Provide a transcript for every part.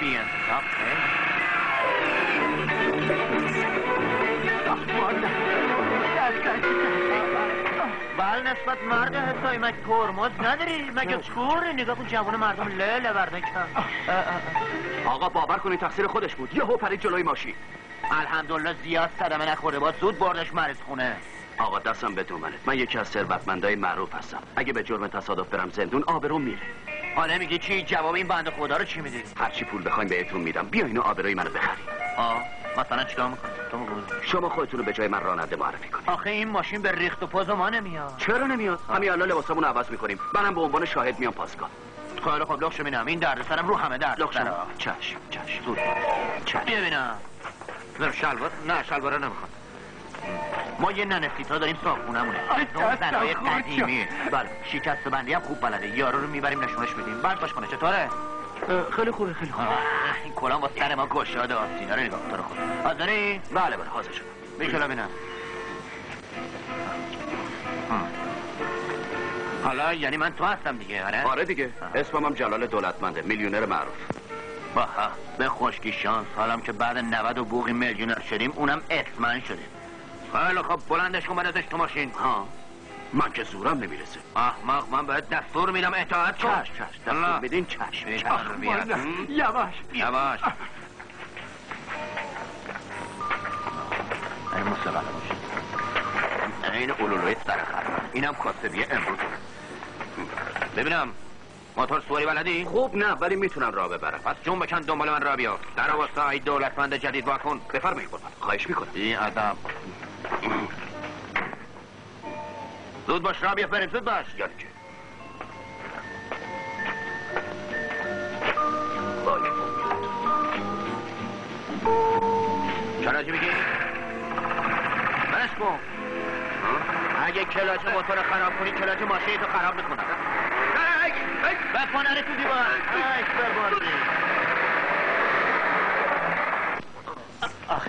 بی انتظام بله نسبت مرد حسایی مگه ترمز نداری؟ مگه چوری؟ نگاه کن جوان مردم لیله برده کرد. آقا باور کنی تقصیر خودش بود، یهو پرید جلوی ماشین. الحمدلله زیاد صدمه نخورده بود، زود بردش مریض خونه. آقا دستم به دومنه، من یکی از ثروتمندای معروف هستم، اگه به جرم تصادف برم زندون آبروم میره. حالا میگی چی؟ جواب این بنده خدا رو چی میدی؟ هرچی پول بخوایم بهتون میدم، بیاین و آبروی منو بخرید. مثلا چیکار میکنی؟ شما خودتون رو به جای من راننده معرفی کنید. آخه این ماشین به ریخت و پاز ما نمیاد. چرا نمیاد؟ همین الان لباسمون عوض میکنیم، منم به عنوان شاهد میام پاسگاه. خیلی خب لخش ببینم، این دردسرم رو همه درد. لخش چشم زود چشم ببینم. شلوار؟ نه شلوار نمیخوام. ما یه ننفیتا داریم صابخونمونه. اون زنهای قدیمی. بله شکست بندی هم خوب بلده. یارو رو میبریم نشونش میدیم. بعد باش کنه چطوره؟ خیلی خوبه خیلی خوبه. این کلام با سر ما گشاده آسینا رو نگاه تو رو خود. حاضری؟ بله حاضر شدم. بیشلا بینم. حالا یعنی من تو هستم دیگه آره؟ آره دیگه. اسمم هم جلال دولتمنده، میلیونر معروف. به خوشکی شانس حالم که بعد 90 و بوقی میلیونر شدیم اونم اسمن شدیم. خیلی خب بلندش کن بندازش تو ماشین. من که زورم نمیرسه. احمق من باید دستور میدم اطاعت کن. چشم دستور بدین چشم. یواش این موسیقه باشه. این اولولوی سرخر. اینم کاسبیه امروز. ببینم موتور سواری بلدی؟ خوب نه ولی میتونم راه ببرم. پس جون بکن دنبال من راه بیا. در واسه ای دولتمند جدید واکن. بفرمایید قربان. خواهش میکنم. این ادب. زود باش راه بیا بریم زود باش. یعنی چه؟ چرا چی میگی؟ برش کن. اگه کلاچ موتور خراب کنی کلاچ ماشین تو خراب میکنم. بپانره تو دیوار.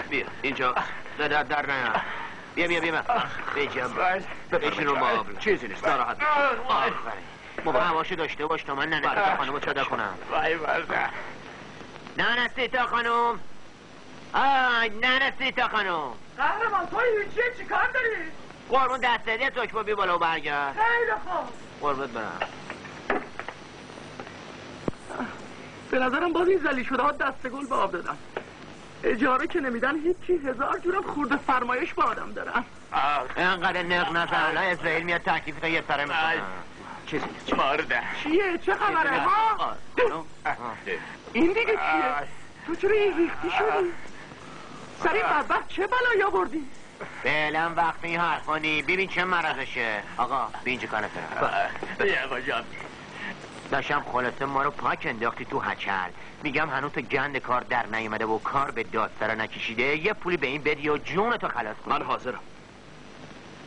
بیا اینجا در نه. بیا بشین رو مابل. چیزی نیست ناراحت هواشو داشته باش تا من ننه سیتا خانم رو صدا کنم. ننه سیتا خانم ننه سیتا خانم قهرمان توی چیه چی کار داری؟ قربون دستهدی تکبه بی بالا و برگرد. خیلی خوب قربت برم. به نظرم باز این زلی شده ها دست گل به آب دادن. اجاره که نمیدن هیچی، 1000 جورم خورده فرمایش با آدم دارن. اینقدر نق نزن الان اسرائیل میاد تکلیف تا یه سره میکنه. چیزی نیست مارده چیه؟ چه خبره ها؟ این دیگه چیه؟ تو چرا این ریختی شدی؟ سری بدبخت چه بلایی آوردی؟ فعلا وقتی این حرفانی ببین چه مرضشه. آقا بینجا کانفه یه آقا جان داشتم خلاصه ما رو پاک انداختی تو هچل. میگم هنوز تو گند کار در نیومده و کار به دادسرا نکشیده. یه پولی به این بدی و جونتو خلاص کن. من حاضرم.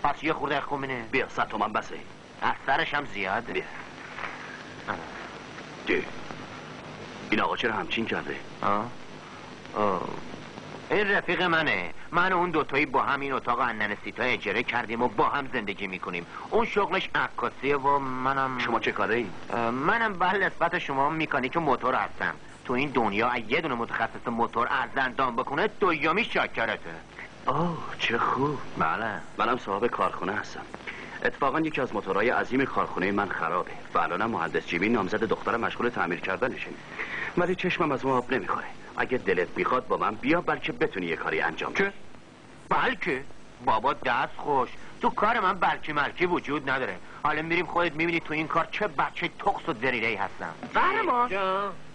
پس یه خورده خومینه بیا 100 تومن بسه. از سرش هم زیاده. بیا این آقا چرا همچین کرده؟ این رفیق منه. من و اون دوتایی با هم این اتاق انن سیتا اجاره کردیم و با هم زندگی میکنیم. اون شغلش عکاسیه و منم. شما چه کاره ای؟ منم بله نسبت شما میکانیک موتور هستم. تو این دنیا یه دونه متخصص موتور ارزندان بکنه دومی شاکرته. چه خوب. بله منم صاحب کارخونه هستم. اتفاقا یکی از موتورهای عظیم کارخونه من خرابه و الانم مهندس جیمی نامزد دختر مشغول تعمیر کردنشه. ولی چشمم از اون آب نمیخوره. اگه دلت میخواد با من بیا بلکه بتونی یه کاری انجام بدی. بلکه بابا دست خوش. تو کار من بلکه ملکی وجود نداره. حالا میریم خودت میبینی تو این کار چه بچه تخص و دریره‌ای هستم. قهرمان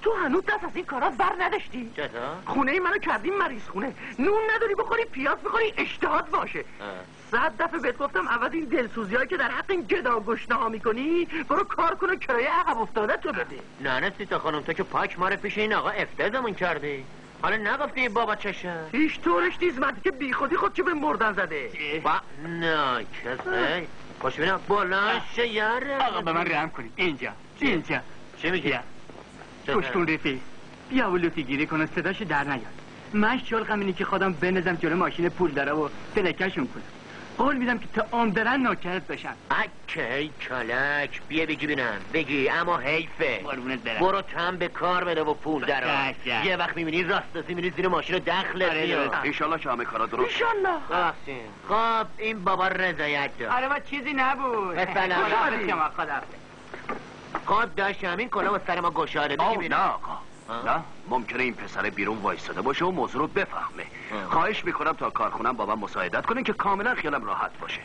تو هنوز دست از این کارا بر نداشتی؟ چطور؟ خونه منو کردیم مریض خونه. نون نداری بخوری پیاز بخوری اشتهات باشه. 100 دفعه بهت گفتم عوض این دلسوزیایی که در حق این گدا گشنه‌ها میکنی برو کار کن و کرایه عقب افتاده تو بده. نه سیتا خانم تو که پاک ما رو پیش این آقا افتادمون کردی. حالا نگفتی بابا چشه؟ هیچ طورش نیست مرد که بی خودی خود که به مردن زده. نه کسی خوش بینم بلنشه یاره. آقا به من رحم کنید. اینجا چه میگی؟ پشتون رفیق بیا و لوتی گیری کنه صداش در نیاد. من شلقم اینی که خودم بنزم جلو ماشین پول داره و تلکشون کنم. قول میدم که تا عمر برن نوکرت بشن. اکی کلک بیا بگی بینم بگی، اما حیفه. قربونت برم. برو تم به کار بده و پول درآ. یه وقت میبینی راستاسی میری زیر ماشین دخلت میاد. انشالله که همه کارا درست. انشالله. خب این بابا رضایت داد. آره ما چیزی نبود. مثلا خب داشت همین کلا و سر ما گشاده بگی بینم. نه آقا نه، ممکنه این پسر بیرون وایستاده باشه و موضوع رو بفهمه. خواهش میکنم تا کارخونم با من مساعدت کنین که کاملا خیالم راحت باشه.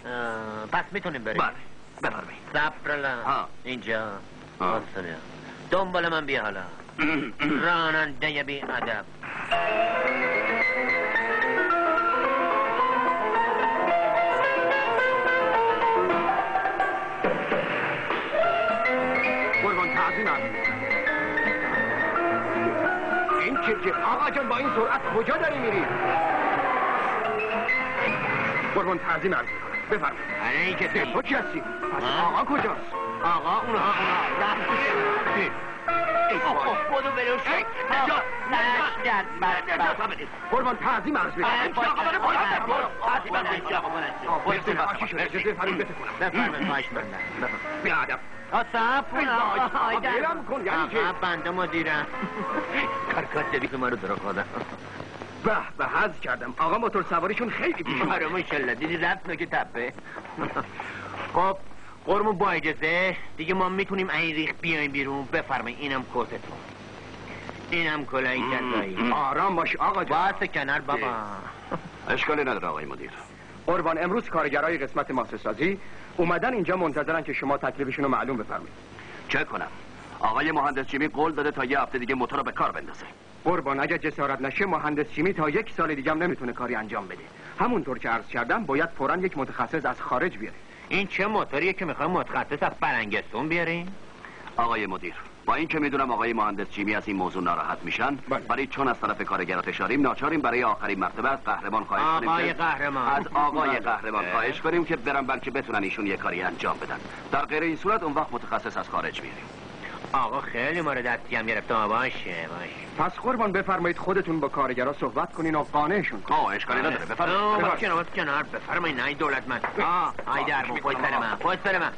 پس میتونیم بریم؟ بله بفرمایید. صبرلا اینجا دنبال من بیا حالا. راننده بی ادب. قربان تعظیم عرض این چه آقا جان با این سرعت کجا داری میری؟ قربان تعظیم عرض میکنم بفرمایید. این که تو چی هستی؟ آقا کجاست؟ آقا اونها بودو بلو شک قربان تعظیم عرض میکنم. بیادم بنده مدیرم کارکات ما رو درا خودم به حض کردم. آقا موتور سواریشون خیلی بیشون. آره ماشالله دیدی رفت نکه تپه. خب قرمون با اجازه دیگه ما میتونیم این ریخ بیایم بیرون. بفرمایید اینم کتتون، اینم کلاه جزایی. آرام باش آقا جان. باعث کنار بابا. اشکالی نداره آقای مدیر. قربان امروز کارگرای قسمت ماسه سازی اومدن اینجا منتظرن که شما تکلیفشون رو معلوم بفرمایید. چه کنم؟ آقای مهندس چیمی قول داده تا یه هفته دیگه موتور رو به کار بندازه. قربان اگه جسارت نشه مهندس چیمی تا 1 سال دیگه هم نمیتونه کاری انجام بده. همونطور که عرض کردم باید فوراً یک متخصص از خارج بیاره. این چه موتوریه که میخوایم متخصص از فرنگستون بیاریم؟ آقای مدیر با این که میدونم آقای مهندس چیمی از این موضوع ناراحت میشن، ولی چون از طرف کارگرا فشاریم ناچاریم برای آخرین مرتبه از قهرمان خواهش کنیم. از آقای قهرمان خواهش کنیم که برن بلکه بتونن ایشون یه کاری انجام بدن. در غیر این صورت اون وقت متخصص از خارج بیاریم. آقا خیلی ما رو دستی هم گرفته. باشه پس قربان بفرمایید خودتون با کارگرا صحبت کنین و قانعشون کنین. اشکالی نداره بفرمایید. کنار بفرمایید. نه دولتمند. ای درمون پشت سر من.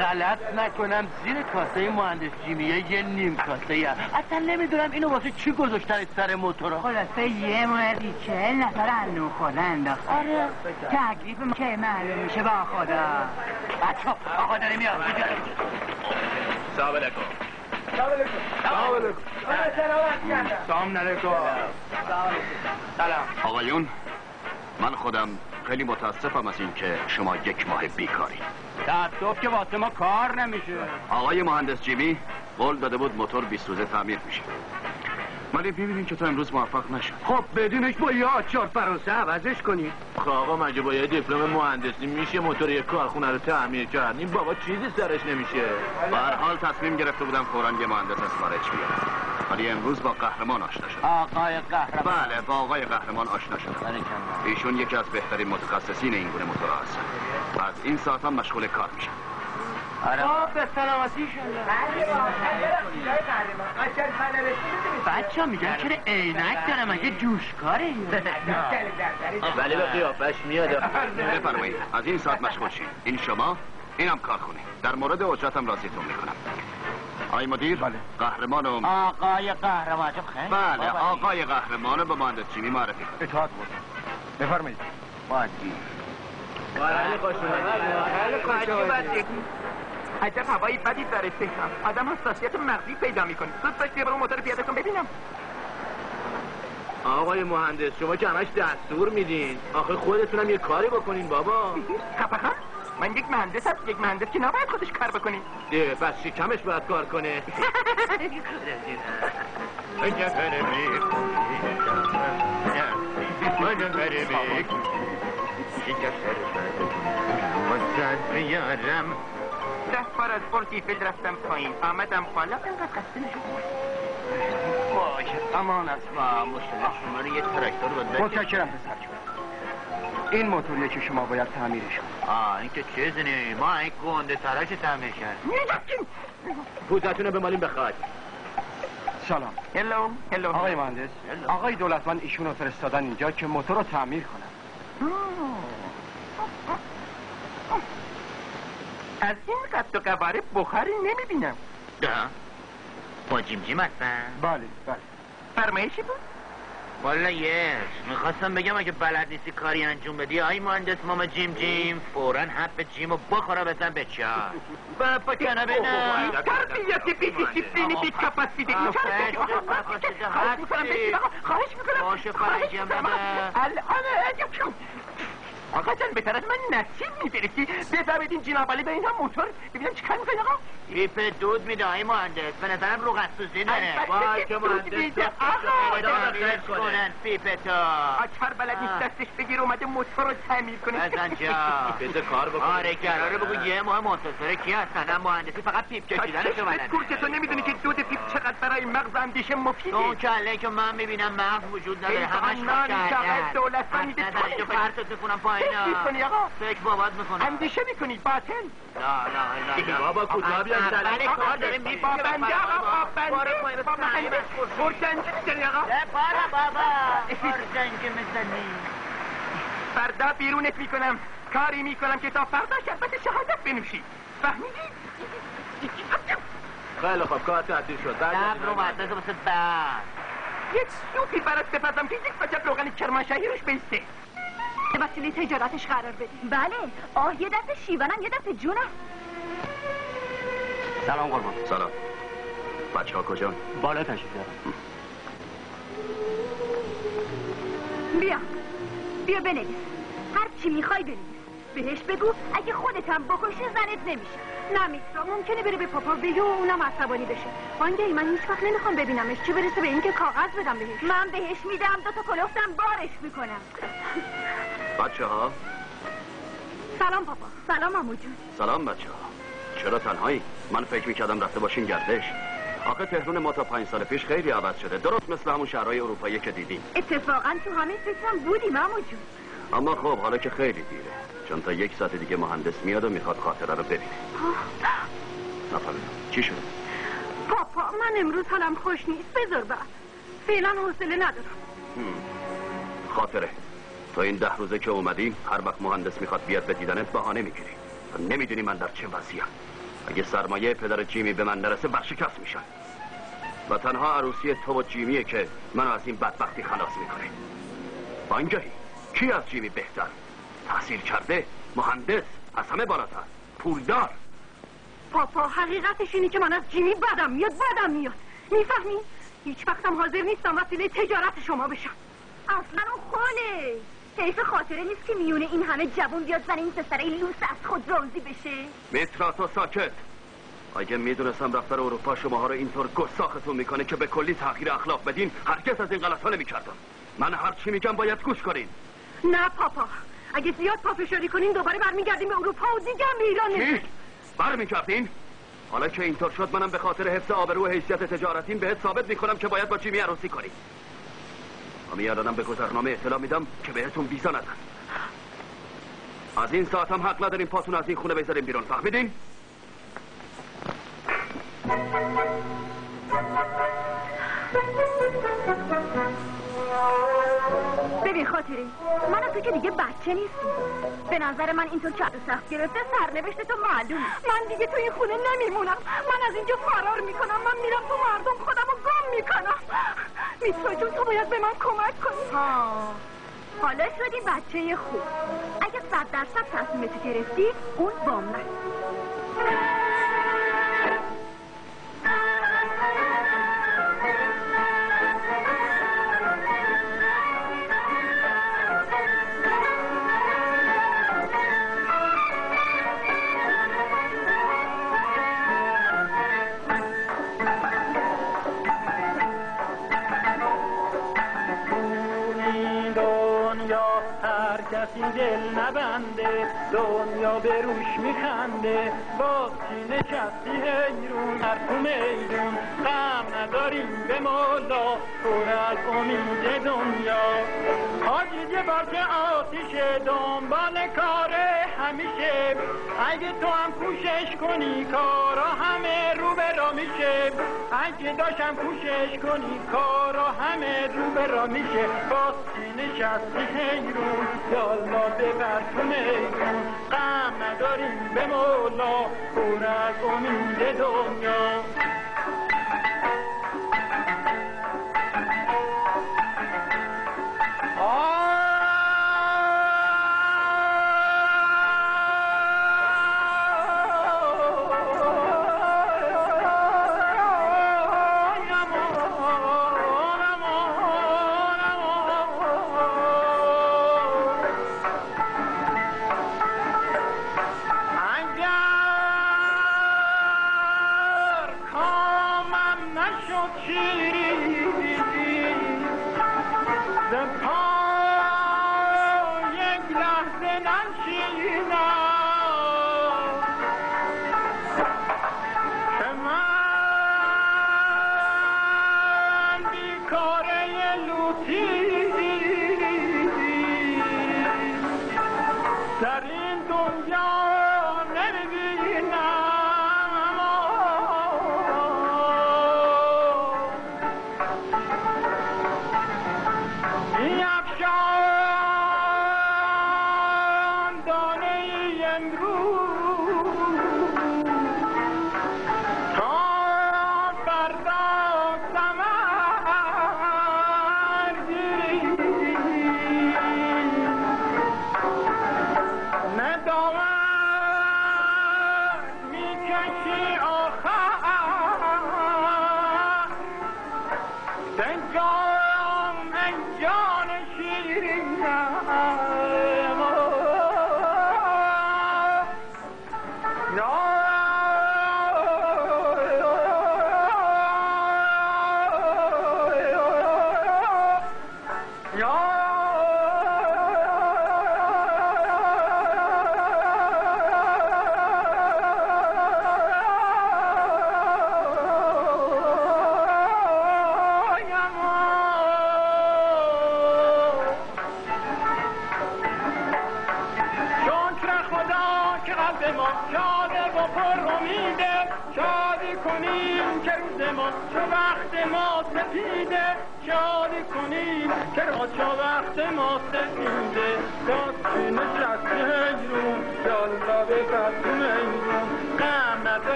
غلط نکنم زیر کاسه مهندس جیمیه یه نیم کاسه اصلا نمیدونم اینو واسه چی گذاشتن سر موتورا. خلاصه یه موردی 40 نفر انو خدا انداخت. آره تکلیف ما که معلوم میشه با خدا. بچه آقا داره میاد. سلام علیکم. سلام علیکم. سلام آقایون، من خودم خیلی متاسفم از این که شما 1 ماه بیکاری. تاسف که واسه ما کار نمیشه. آقای مهندس جیمی قول داده بود موتور 20 روزه تعمیر میشه، ولی ببینین که تا امروز موفق نشد. خب بدینش با یه آچار فرانسه عوضش کنید. خب آقا مگه با یه دیپلم مهندسی میشه موتور یک کارخونه رو تعمیر کرد؟ این بابا چیزی سرش نمیشه. به هر حال تصمیم گرفته بودم فوراً یه مهندس از خارج بیارم، ولی امروز با قهرمان آشنا شدم. آقای قهرمان؟ بله با آقای قهرمان آشنا شدم. ایشون یکی از بهترین متخصصین این گونه موتورها هستن. از این ساعت هم مشغول کار میشن. به سلامتی بچه ها میگن چرا عینک داره مگه جوشکاره؟ ولی به قیافش میاد. بفرمایید از این ساعت مشغول شید. این شما، اینم کارخونه. در مورد اجرتم راضیتون میکنم. آقای مدیر، قهرمان آقای قهرمان خیلی. بله آقای قهرمان به مهندس چیمی معرفی کنید. اطاعت بود. بفرمایید. بادی خیلی خوش عجب هوایی بدی در استحکام. آدم حساسیت مغزی پیدا میکنه. زود باش بیا برو موتور پیاده کن ببینم. آقای مهندس شما که همش دستور میدین، آخه خودتونم یه کاری بکنین بابا. خفخم؟ من یک مهندسم. یک مهندس که نباید خودش کار بکنه. پس شکمش باید کار کنه. ده بار از پورتیفیل رفتم پایین آمدم بالا اینقدر خسته نشد. باشه امان است با مشکل شما رو یه تراکتور بود. متشکرم پسر جون. این موتوریه که شما باید تعمیرش کنید. این که چیزی نی ما این گنده تراش تعمیر کرد. پوزتون رو بمالین بخواد. سلام. هلو. آقای مهندس، آقای دولتمند ایشون رو فرستادن اینجا که موتور رو تعمیر کنن. از این قد و قواره بخاری نمیبینم. با جیم هستن؟ بله. فرمایشی بود؟ والا میخواستم بگم اگه بلد نیستی کاری انجام بدی آی مهندس ماما جیم فوراً حب جیمو بخورا بزن به چار با کنه بینم تربیت بی دیسیپلینی بی کپاسیتی خواهش میکنم باشه فرنجیم نده الان آقا جان بهتر از من نصیب میبرسی بفهمید این جنابالی به این هم موتور ببینم چی کار میکنی آقا پیپ دود میده آی مهندس به نظرم رو قصوزی داره وای که مهندس آقا کنن پیپ تو آچار بلد نیست دستش بگیر اومده موتور رو تعمیر کنه بزن جا بده کار بکن آره قراره بگو یه ماه منتظره کی هستن هم مهندسی فقط پیپ کشیدنشو بلده که تو نمیدونی که دود پیپ چقدر برای مغز اندیشه مفیده اون کله که من میبینم مغز وجود نداره همش کله دولت من میده تو پرتت میکنم پایینا میکنی آقا فکر بابات میکنم اندیشه میکنی باطل نه بابا کجا بیاد بله کار داریم بابنده آقا بابنده برجنگی میزنی آقا بابا برجنگی میزنی فردا بیرونت میکنم کاری میکنم که تا فردا شربت شهادت بنوشی فهمیدی؟ خیلی خوب کار تعطیل شد لب رو مدرسه واسه بعد یک سوپی برات بپزم که یک وجب روغن کرمانشاهی روش بیسته وسیله تجارتش قرار بده. بله یه دست شیونم یه دست جونم. سلام قربان. سلام. بچه ها کجا؟ بالا تشریف دارم. بیا بنویس. هر چی میخوای بنویس. بهش بگو اگه خودت هم بکشی زنت نمیشه. نه میترا ممکنه بره به پاپا بگه و اونم عصبانی بشه. بانگی من هیچ وقت نمیخوام ببینمش چه برسه به اینکه کاغذ بدم بهش. من بهش میدم 2 تا کلفتم بارش میکنم. بچه ها سلام پاپا. سلام عمو جون. سلام بچه ها چرا تنهایی؟ من فکر میکردم رفته باشین گردش. آخه تهران ما تا 5 سال پیش خیلی عوض شده درست مثل همون شهرهای اروپایی که دیدیم. اتفاقا تو همین فکرم بودیم عمو جون. اما خب حالا که خیلی دیره چون تا 1 ساعت دیگه مهندس میاد و میخواد خاطره رو ببینه. نفهمیدم چی شد؟ پاپا من امروز حالم خوش نیست بذار بعد فعلا حوصله ندارم. خاطره تا این 10 روزه که اومدی هر وقت مهندس میخواد بیاد به دیدنت بهانه میگیری و نمیدونی من در چه وضعیم. اگه سرمایه پدر جیمی به من نرسه برشکست میشن و تنها عروسی تو و جیمیه که منو از این بدبختی خلاص میکنه. بانگهی کی از جیمی بهتر؟ تحصیل کرده، مهندس، از همه بالاتر، پولدار. پاپا حقیقتش اینه که من از جیمی بدم میاد میفهمی؟ هیچ وقتم حاضر نیستم وسیله تجارت شما بشم. اصلا اون خاله حیف خاطره نیست که میونه این همه جوون بیاد زن این پسره لوس از خود راضی بشه. میترا تو ساکت. اگه میدونستم رفتار اروپا شماها رو اینطور گستاختون میکنه که به کلی تغییر اخلاق بدین هرگز از این غلطا نمیکردم. من هر چی میگم باید گوش کنین. نه پاپا اگه زیاد پافشاری کنین دوباره برمیگردیم به اروپا و دیگه هم به ایران چی؟ برمیگردین؟ حالا که اینطور شد منم به خاطر حفظ آبرو و حیثیت تجارتین بهت ثابت میکنم که باید با جیمی عروسی کنی. همین الانم به گذرنامه اطلاع میدم که بهتون ویزا ندن. از این ساعت هم حق ندارین پاتون از این خونه بذارین بیرون. فهمیدین؟ ببین خاطره من از تو که دیگه بچه نیستیم. به نظر من اینطور چند سخت گرفته سرنوشت تو معلوم. من دیگه تو این خونه نمیمونم. من از اینجا فرار میکنم. من میرم تو مردم خودم رو گم میکنم. میترا جون تو باید به من کمک کنی. حالا شدی بچه خوب. اگه 100% تصمیمتو گرفتی اون با من. هر کس کسی دل نبنده دنیا به روش میخنده باز چی نشستی حیرون هر تو میدون غم نداریم به مولا پر از امید دنیا حاجی یه بار که آتیشه دنبال کاره همیشه اگه تو هم کوشش کنی کارا همه رو به را میشه اگه داشتم کوشش کنی کارا همه رو به را میشه باز چی نشستی حیرون یالا ببر تو میدون غم نداریم به مولا پر از امید دنیا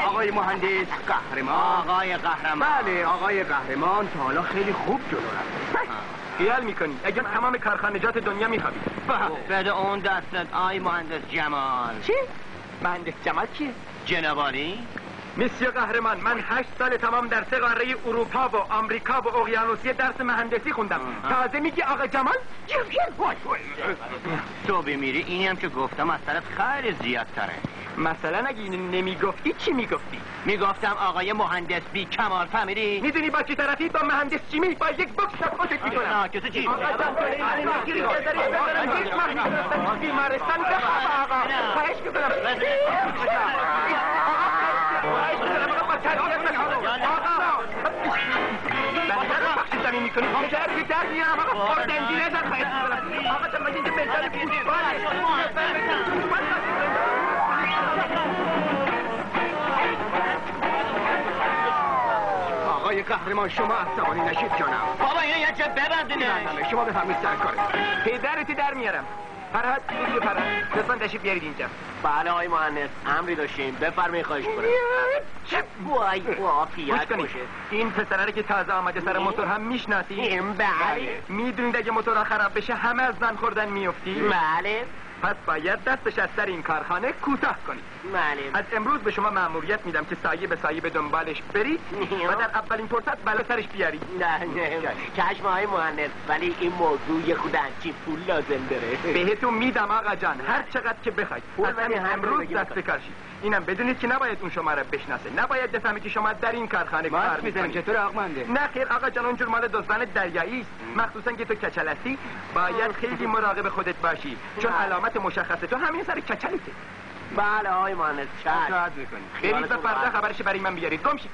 آقای مهندس قهرمان. آقای قهرمان. بله آقای قهرمان تا حالا خیلی خوب جلو رفت. خیال میکنی اگه تمام کارخانجات دنیا میخوابی بده اون دستت آقای مهندس جمال. چی؟ مهندس جمال کیه؟ جناب عالی. مسیو قهرمان من 8 سال تمام در 3 قاره اروپا و آمریکا و اقیانوسیه درس مهندسی خوندم. تازه میگی آقا جمال؟ تو بمیری اینی هم که گفتم از طرف خیلی زیادتره. مثلا اگه اینو نمیگفتی چی میگفتی؟ میگفتم آقای مهندس بی کمال. فهمیدی؟ میدونی با چی طرفی؟ با مهندس جیمی با یک بکس خودت میکنم. نه کسی چی؟ بیمارستان بخواه آقا. خواهش میکنم. زمین میکنی شهر که در میارم آقا دنجیره زن خواهش میکنم آقا تا مجید مجال آقای قهرمان شما عصبانی نشید جانم. بابا اینو یه جا ببندینه. شما بفرمید سر کاره. پدرتی در میارم. فرهاد بگیر فرهاد لطفاً تشریف بیارید اینجا. بله آقای مهندس امری داشتیم بفرمایید خواهش کنم. چه وای عافیت باشه. این پسره که تازه آمده سر موتور هم میشناسی؟ بله. میدونید اگه موتورها خراب بشه همه از زن خوردن میفتی؟ بله. پس باید دستش از سر این کارخانه کوتاه کنید. از امروز به شما مأموریت میدم که سایه به سایه به دنبالش برید و در اولین فرصت بلا سرش بیارید. نه چشم های مهندس، ولی این موضوع یه خود هنچی پول لازم داره. بهتون میدم آقا جان، هر چقدر که بخواید. از امروز دست کارشید. اینم بدونید که نباید اون شما را بشناسه، نباید بفهمید که شما در این کارخانه کار میکنید. چطور عقمنده؟ نه خیر آقا جان، اونجور مال دزدان دریایی است. مخصوصا که تو کچل هستی، باید خیلی مراقب خودت باشی، چون علامت مشخص تو همین سر کچلیته. بله آقای مهندس، اطاعت میکنید. برید و فردا خبرش برای من بیارید. گم شید.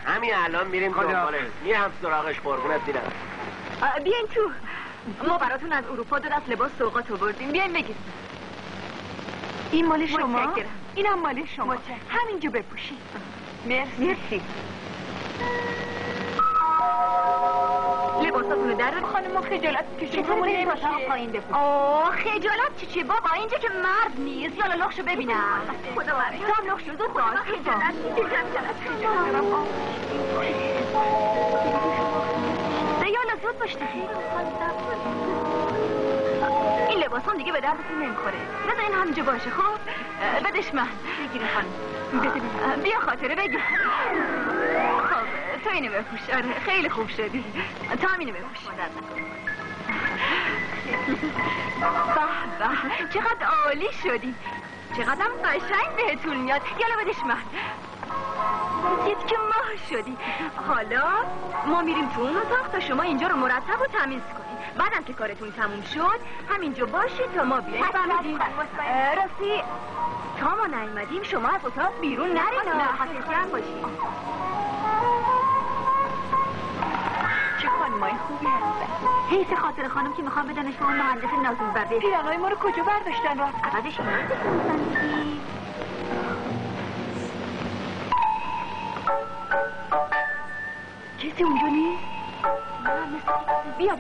همین الان میریم دنبالش. میرم سراغش. قربونت میرم. بیاین تو. ما براتون از اروپا 2 دست لباس سوغات آوردیم. بیاین بگید. این مال شما؟ اینم مال شما. همینجا بپوشید. مرسی. لباساتونو در خانم، ما خجالت کشیم. چطور بریم اتاق پایین بپوشید؟ خجالت چیه بابا؟ اینجا که مرد نیست. یالا لخشو ببینم. خدا برای تو هم لخشو زود باش. خجالت یالا زود باش دیگه. این لباسون دیگه به دردتون نمیخوره. بذار این همینجا باشه. خب بدش من. بگیری خانم. بیا خاطره بگیر. خب تو اینو بپوش. آره خیلی خوب شدی. تو هم اینو بپوش. به چقدر عالی شدی. چقدر هم قشنگ بهتون میاد. یالا بدش من. دید که ماه شدی. حالا ما میریم تو اون اتاق تا شما اینجا رو مرتب و تمیز کنید. بعدم که کارتون تموم شد همینجا باشید تا ما بیاییم. راستی تا ما نیومدیم شما از اتاق بیرون نرید. حساسیت باشید. چه خانمای خوبی هستن. حیث خاطر خانم که میخوام بدنش به اون مهندس نازون بده. پیرانای ما رو کجا برداشتن رفت؟ عوضش این کسی اونجا نیست؟ بیا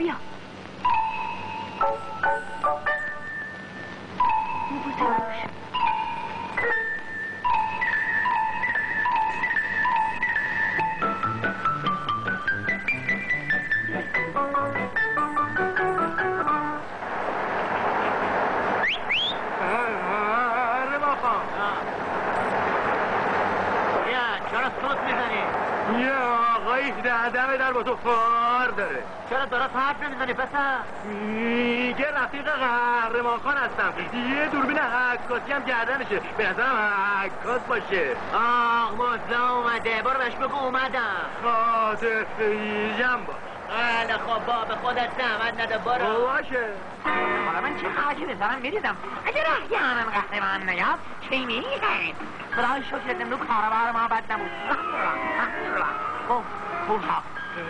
دمه در با تو خار داره. چرا درست حرف نمیزنی پسر؟ میگه رفیق قهرمان خان هستم. یه دوربین عکاسی هم گردنشه. به نظرم عکاس باشه. مزدا اومده. برو بهش بگو اومدم. خاطر خیلیم باش. بله خب با به خودت زحمت نده. برو باشه. حالا من چه خاکی بذارم میریدم. اگه رهگانم قهرمان نیاد چی میگه؟ خدای شکر نمرو کاربار ما بد نبود. خب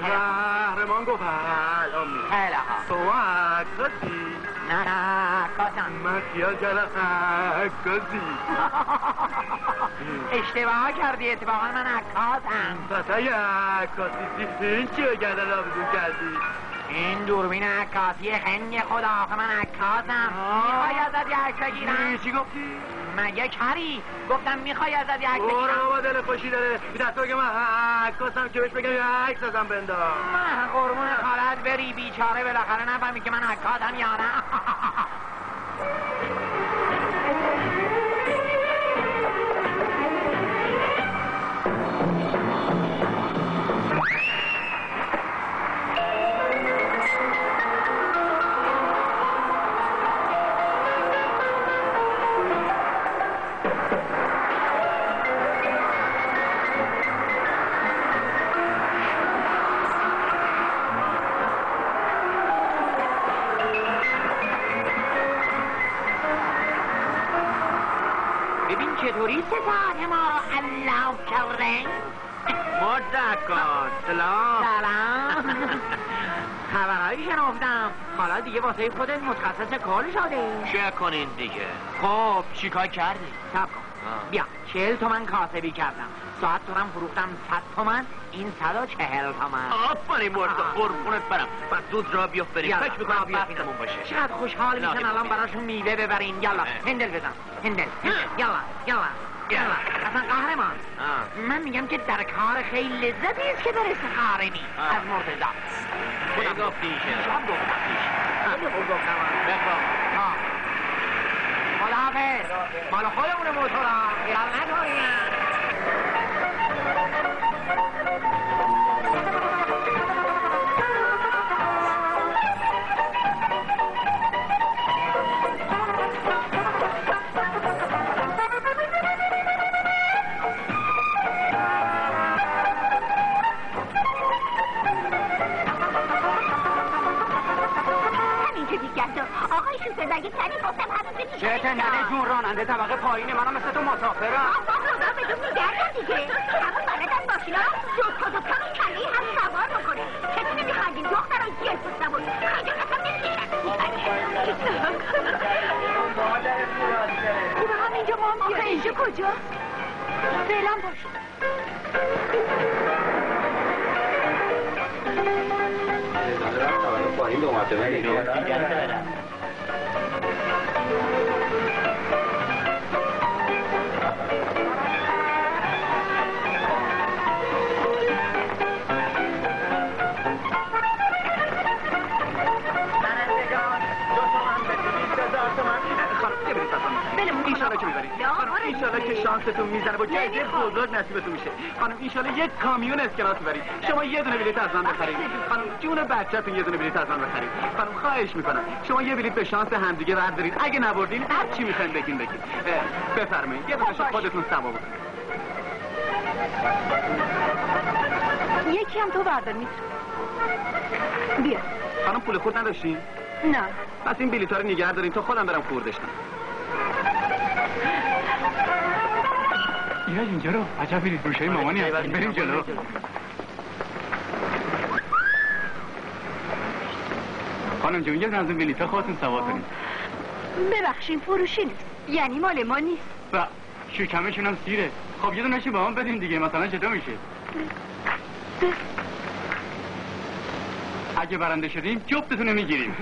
قهرمان گفت الان میره. خیلی ها تو عکاسی؟ نه عکاسم. من خیال کردم عکاسی. اشتباه کردی. اتفاقا من عکاسم. پس اگه عکاسی این چیه گردن آبزون کردی؟ این دوربین عکاسی خنگ خدا. آخه من عکاسم. میخوای ازت یک عکس بگیرم؟ چی گفتی؟ مگه کری؟ گفتم میخوای ازت یک عکس بگیرم؟ برو بابا دل خوشی داره. دستو بگم من عکاسم که بهش بگم یه عکس ازم بنداز. من قربون خالت بری بیچاره بالاخره نفهمی که من عکاسم یا نه. چطوری ستاره ما رو علام کرده؟ مدکان سلام. خبرهایی شنفتم. حالا دیگه واسه خودت متخصص کار شده. چه کنین دیگه؟ خب چیکار کردی؟ سب کن. بیا 40 تومن کاسبی کردم. ساعت تورم فروختم 100 تومن. این 140 تومن. آفرین مرتا قربونت برم. بس زود را بیفت بریم. فکر میکنم بحثمون باشه. چقدر خوشحال میشن الان براشون میوه ببرین. یالا هندل بزن. هندل. یالا اصلا قهرمان من میگم که در کار خیلی لذتی است که در استخارمی از مرتضی. خدا گفتی شب گفتم. خیلی خوب گفتم. بخوام داغه مال خودمونه موتورم خیال نداریم. اگه کنی گفتم حدث میشه چهته نده جون راننده طبقه پایینه منم مثل تو مسافرم خدا بدون میگردم دیگه همون بلدن ماشینا رو دو تا کلی هم سوار بکنه چطور نمیخندیم دختر های گل پوست نبود خیلی قسم نمیشن خوبه هم اینجا ما هم بیاره اینجا کجا؟ فعلا باش پایین دو مرتبه ایشالا که شانستون میزنه با جایزه بزرگ نصیبتون میشه خانم. ایشالا یک کامیون اسکناس ببرید شما یه دونه بلیط از من بخرید خانم. جون بچه‌تون یه دونه بلیط از من بخرید خانم. خواهش میکنم شما یه بلیط به شانس همدیگه بردارید اگه نبردین هر چی میخواین بگین بفرمایید یه دونه خودتون ثواب بکنید. یکی هم تو بردار میتون بیا خانم پول خورد نداشتین؟ نه پس این بلیط‌ها رو نگه دارین تا خودم برم خوردش کنم. اینا اینجا رو عجب بلیط فروشای مامانی هستیم بریم جلو. خانم جون یه نظم بلیط‌ها خودتون سوار کنید. ببخشید فروشی نیست یعنی مال ما نیست و شکمشون هم سیره. خب یه دونه‌شو به من بدین دیگه مثلا چطور میشه؟ اگه برنده شدیم جفتتون رو میگیریم.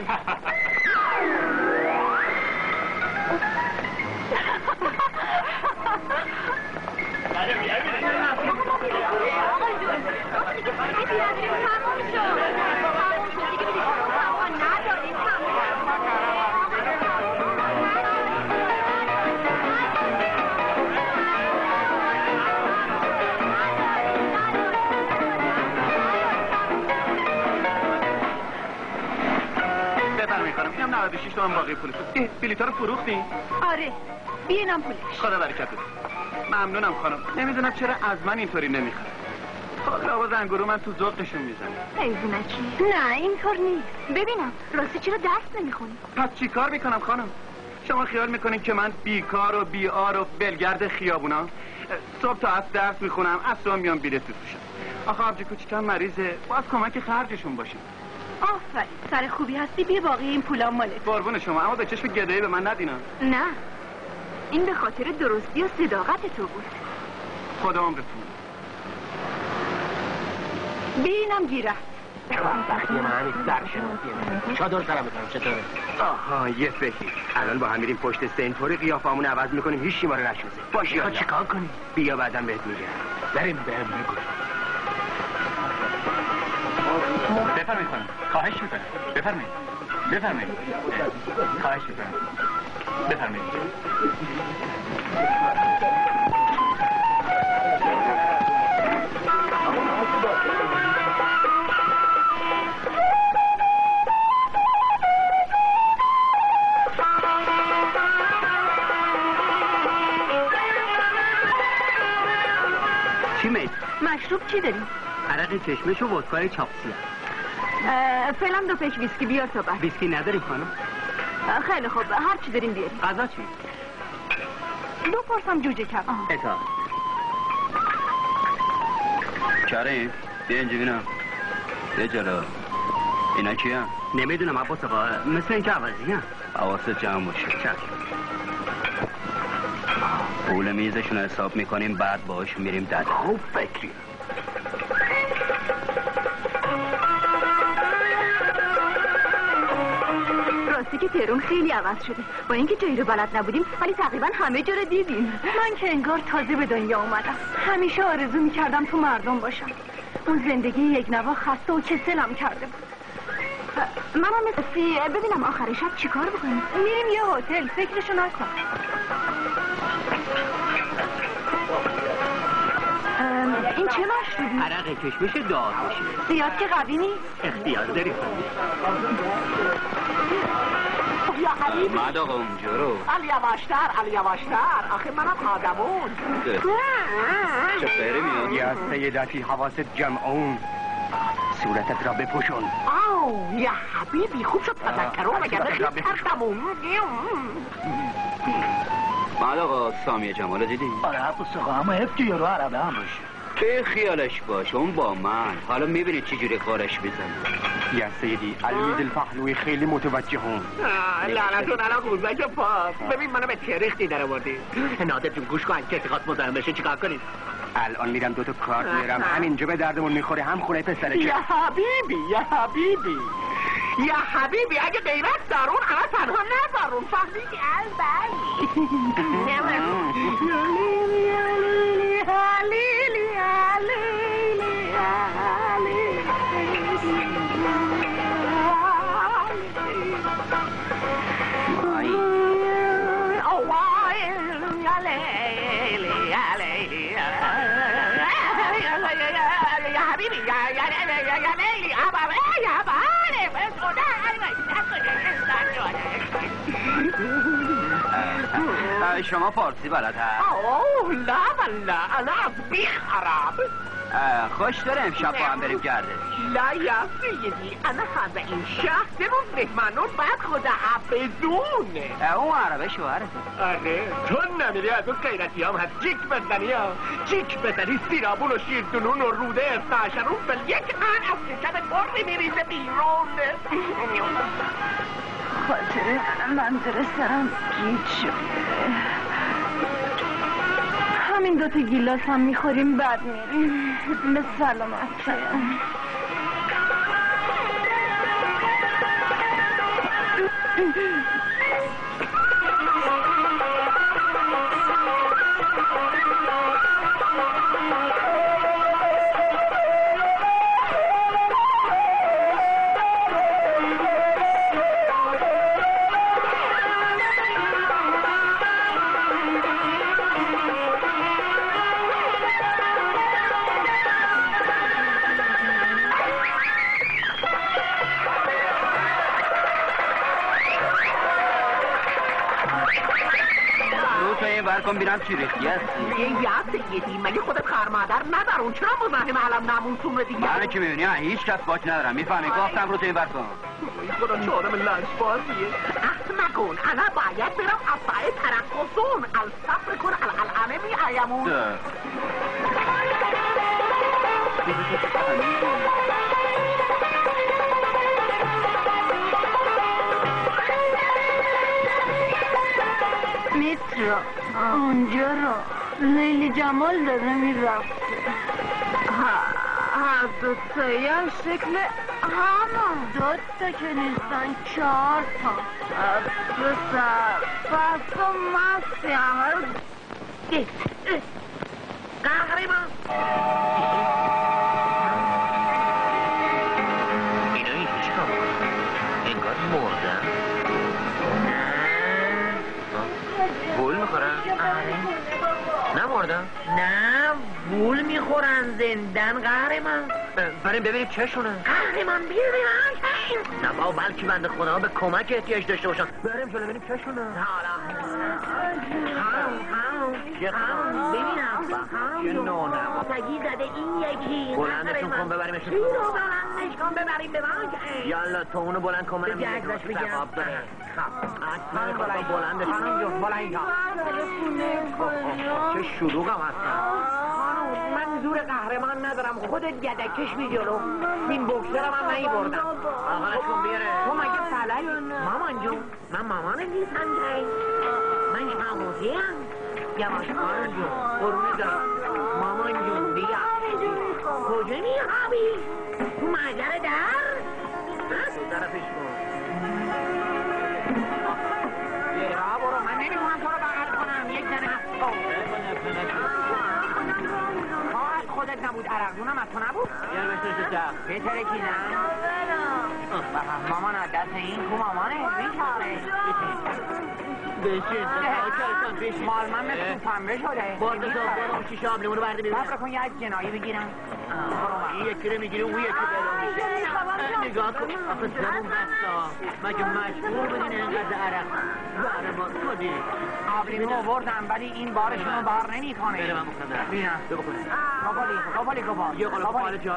اینم 96 تومن باقی پولتون. بلیط‌ها رو فروختین؟ آره بینم پولش. خدا برکت بده. ممنونم خانم. نمیدونم چرا از من اینطوری نمیخواد. خب لابا زنگورو من تو ذوقشون میزنم. حیوونکی. نه اینطور نیست. ببینم راستی چرا درس نمیخونی؟ پس چی کار میکنم خانم؟ شما خیال میکنین که من بیکار و بیار و بلگرد خیابونم؟ صبح تا عصر درس میخونم، عصر میام بلیط میفروشم. آخه آبجی کوچیکم مریضه، باز کمک خرجشون باشیم. آفرین سر خوبی هستی بیا باقی این پولا مالت. قربون شما اما به چشم گدایی به من ندینم. نه این به خاطر درستی و صداقت تو بود. خدا عمرتون. بینم گیره وقتی من درشناسی چادر سرم بکنم چطوره؟ آها یه فکری الان با هم میریم پشت سنطوری قیافمون عوض میکنیم هیچ چی ما رو نشوزه. باشه خب چیکار کنی؟ بیا بعدم بهت میگم. بریم بهم بگو. بفرمایید خانم خواهش میکنم بفرمایید خواهش میکنم بفرمایید. چی میت؟ مشروب چی داریم؟ عرق چشمش و ودکای چاپسی. فعلا 2 پیک ویسکی بیار تا بعد. ویسکی نداریم خانم؟ خیلی خوب هر چی داریم بیاریم. غذا چی؟ 2 پرسم جوجه کباب. اتا کریم بیا اینجا بینم بیا جلو. اینا چی هم؟ نمیدونم عباس آقا مثل اینکه عوضی هم. حواست جمع باشه. چشم. پول میزشون حساب میکنیم بعد باهاش میریم داده. خوب فکری. راستی که تهران خیلی عوض شده با اینکه جایی رو بلد نبودیم ولی تقریبا همه جا رو دیدیم. من که انگار تازه به دنیا اومدم. همیشه آرزو میکردم تو مردم باشم. اون زندگی یک نوا خسته و کسلم کرده بود. منم مثل ببینم آخر شب چیکار بکنیم؟ میریم یه هتل فکرشو نکن. این چه مشروبی؟ عرق کشمش داروشه. زیاد که قوی نیست. اختیار داری خانم. یا حبیبی اومد آقا اونجا رو. علی یواشتر آخه منم آدمون. چه خیره میاد؟ یا سیدتی حواست جمعون، صورتت را بپوشون. آو یا حبیبی خوب شد تذکرون وگرنه خیلی بعد آقا سامی جمال دیدی؟ آره حفظ آقا، اما حفظ که یارو عربه هم باشه. به خیالش باش، اون با من. حالا میبینید چجوری قارش میزنه. یا سیدی الوید الفحلوی خیلی متوجه هم. لعنتون علا قوزک پاس. ببین منو به تریختی در آوردی. نادر جون گوش کن که اتخاط مزاحم بشه چیکار کنیم؟ الان میرم 2 تا کارت میرم، همینجا به دردمون میخوره، هم خونه پسرشه. یا حبیبی اگه غیرت دارون همه تنها ندارون فهمیدی شما فارسی بلد هست؟ اوه لا والله انا اصبح عرب. خوش داره امشب با هم بریم گردش. لا یا سیدی انا هذا این شهر 3 روز مهمانون بعد خدا حافظونه. اون عربه شوهرته. آره تو نمیری از اون غیرتی هم هست جیک بزنی ها، جیک بزنی سیرابون و شیردونون و روده استاشرون بل یک آن از شکم بردی میریزه بیرون. خاطره من درستم گیج شده. همین 2 تا گیلاس هم میخوریم بعد میریم. به سلامت. کن بیرم چی ریختی هستی؟ یه سیدی مگه خودت خواهر مادر ندارون چرا مزاحم علم ناموسوم دیگه؟ من که میبینی هیچ کس باک ندارم میفهمی گفتم رو تو این بر کن. خدا چه آدم لنج بازیه. احمقون انا باید برم افعه ترقصون الصبر کن الالعمه می ایمون. میترا اونجا رو لیلی جمال داره میرفته. هر 2 تایی هم شکل همون 2 تا که نیستن 4 تا. پسر پس تو مستی همه رو قهرمان اینا این چیکار انگار مردن. گول میخورن؟ نه مردن؟ نه وول میخورن زندن قهرمان. بریم ببینیم چشونه. قهرمان بیر نه با بلکه بنده خدا به کمک احتیاج داشته باشن. بریم جلو ببینیم چشونه. ببینم یه نونه سگی زده این یکی بلندشون کن ببریمشون. چی رو بلندش کن ببریم به بانک. یالا تو اونو بلند کن منم جگزش بگم. ثواب داره. اصلا میخواد بلندش کنم بلند چه شلوغ هم هستن. من زور قهرمان ندارم خودت گدکش می جلو. این بکسرم هم نهی بردم. آقاشون بیاره. تو مگه پلایی؟ مامان جون من مامان نیستم جایی من شموزی هم یواش مامان جون قرونه دارم. مامان جون بیا کجا میخوابی؟ تو مجر در؟ تو طرفش کن. یه راه برو من نمیتونم تو رو بغل کنم. یک زنه هست خودت نبود عرقدونم از تو نبود؟ یعنی مثل تو بترکیدم مامان از دست این کو مامانه میچاره بشین مال من مثل پنبه شده. باز بزار چی شابلیمون رو برده بیرون. صبر کن یک جنایی بگیرم. این یکی رو میگیری اون یکی بلا میشه. نگاه کن آخه زمون بستا مگه مجبور بدین اینقدر عرق باره ما کنی. آبلیمو آوردم ولی این بارشون رو بار نمی کنه. بله من مختم بینم گوپالی یه قلب فعال جا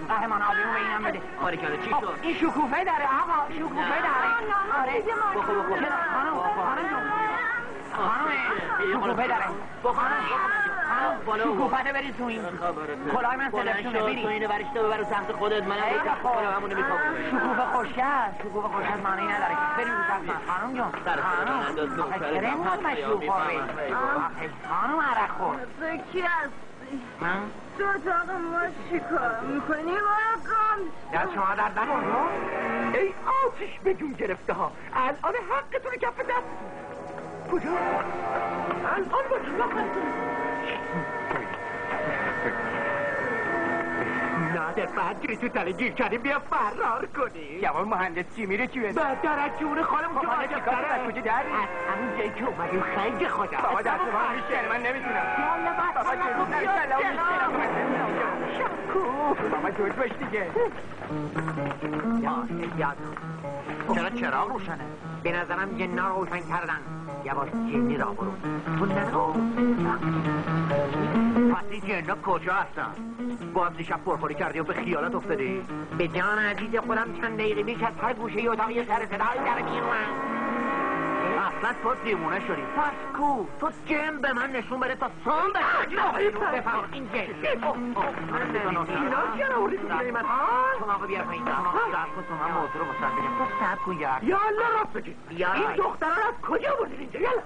قهرمان آبلیمو به اینم بده. آره کرده چی شد؟ این شکوفه داره آقا شکوفه داره. آره بخور شکوفه داره. شکوفه بری تو این کلاه من سلفشونه بری تو اینه برشته ببر رو سمت خودت منم رو سمت خودم همونه میخوام. شکوفه خوشگه معنی نداره. بریم رو سمت من خانم جان خانم فکره اینقدر مشروب خوره. خانم عرق خور کی هستی؟ من؟ تو اتاق ما چی کار میکنی واقعا؟ دست شما در نکن. ای آتش به جون گرفته ها الان حقتون کف دست. کجا؟ الان با چلا نادر بعد گیری تو تله گیر کردیم بیا فرار کنیم. جوان مهندس چی میره چی بزن؟ بدر از جون خانم که آجا کار از کجا داری؟ از همون جایی که اومدیم خیلی خدا بابا دست من میشه من نمیتونم. بابا بابا جوش باش دیگه. چرا چراغ روشنه؟ به نظرم جنا رو روشن کردن. یواش جنی را برو تو نگو. پس این جنا کجا هستن؟ باز دیشب پرخوری کردی و به خیالت افتادی؟ به جان عزیز خودم چند دقیقه بیش از هر گوشه اتاق یه سر صدایی در میروم. اصلا تو دیوونه شدی. پس کو تو جن به من نشون بده تا سام بفهم این جن اینا چرا آوردی تو جای من ها؟ تو آقا بیار پایین تو من موضوع رو مسد بگم تو سب کن یاد یالا راست بگی این دختران از کجا آوردین اینجا یالا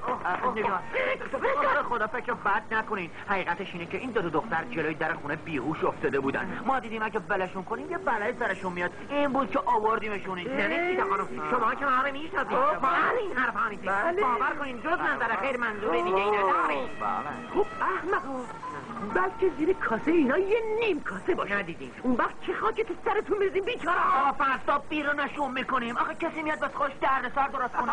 خدا فکر بد نکنین. حقیقتش اینه که این دو دختر جلوی در خونه بیهوش افتاده بودن. ما دیدیم اگه بلشون کنیم یه بلای سرشون میاد. این بود که آوردیمشون اینجا. نمیدید خانم شما که ما رو میشناسید با این حرفا نیستید. باور کنین جز نظر خیر منظور دیگه ای نداریم. خب احمقا بلکه زیر کاسه اینا یه نیم کاسه باشه. ندیدیم. اون وقت چه خاکی تو سرتون می‌ریزیم بیچاره. فردا بیرونشون میکنیم. آخه کسی میاد بس خوش دردسر درست کنه.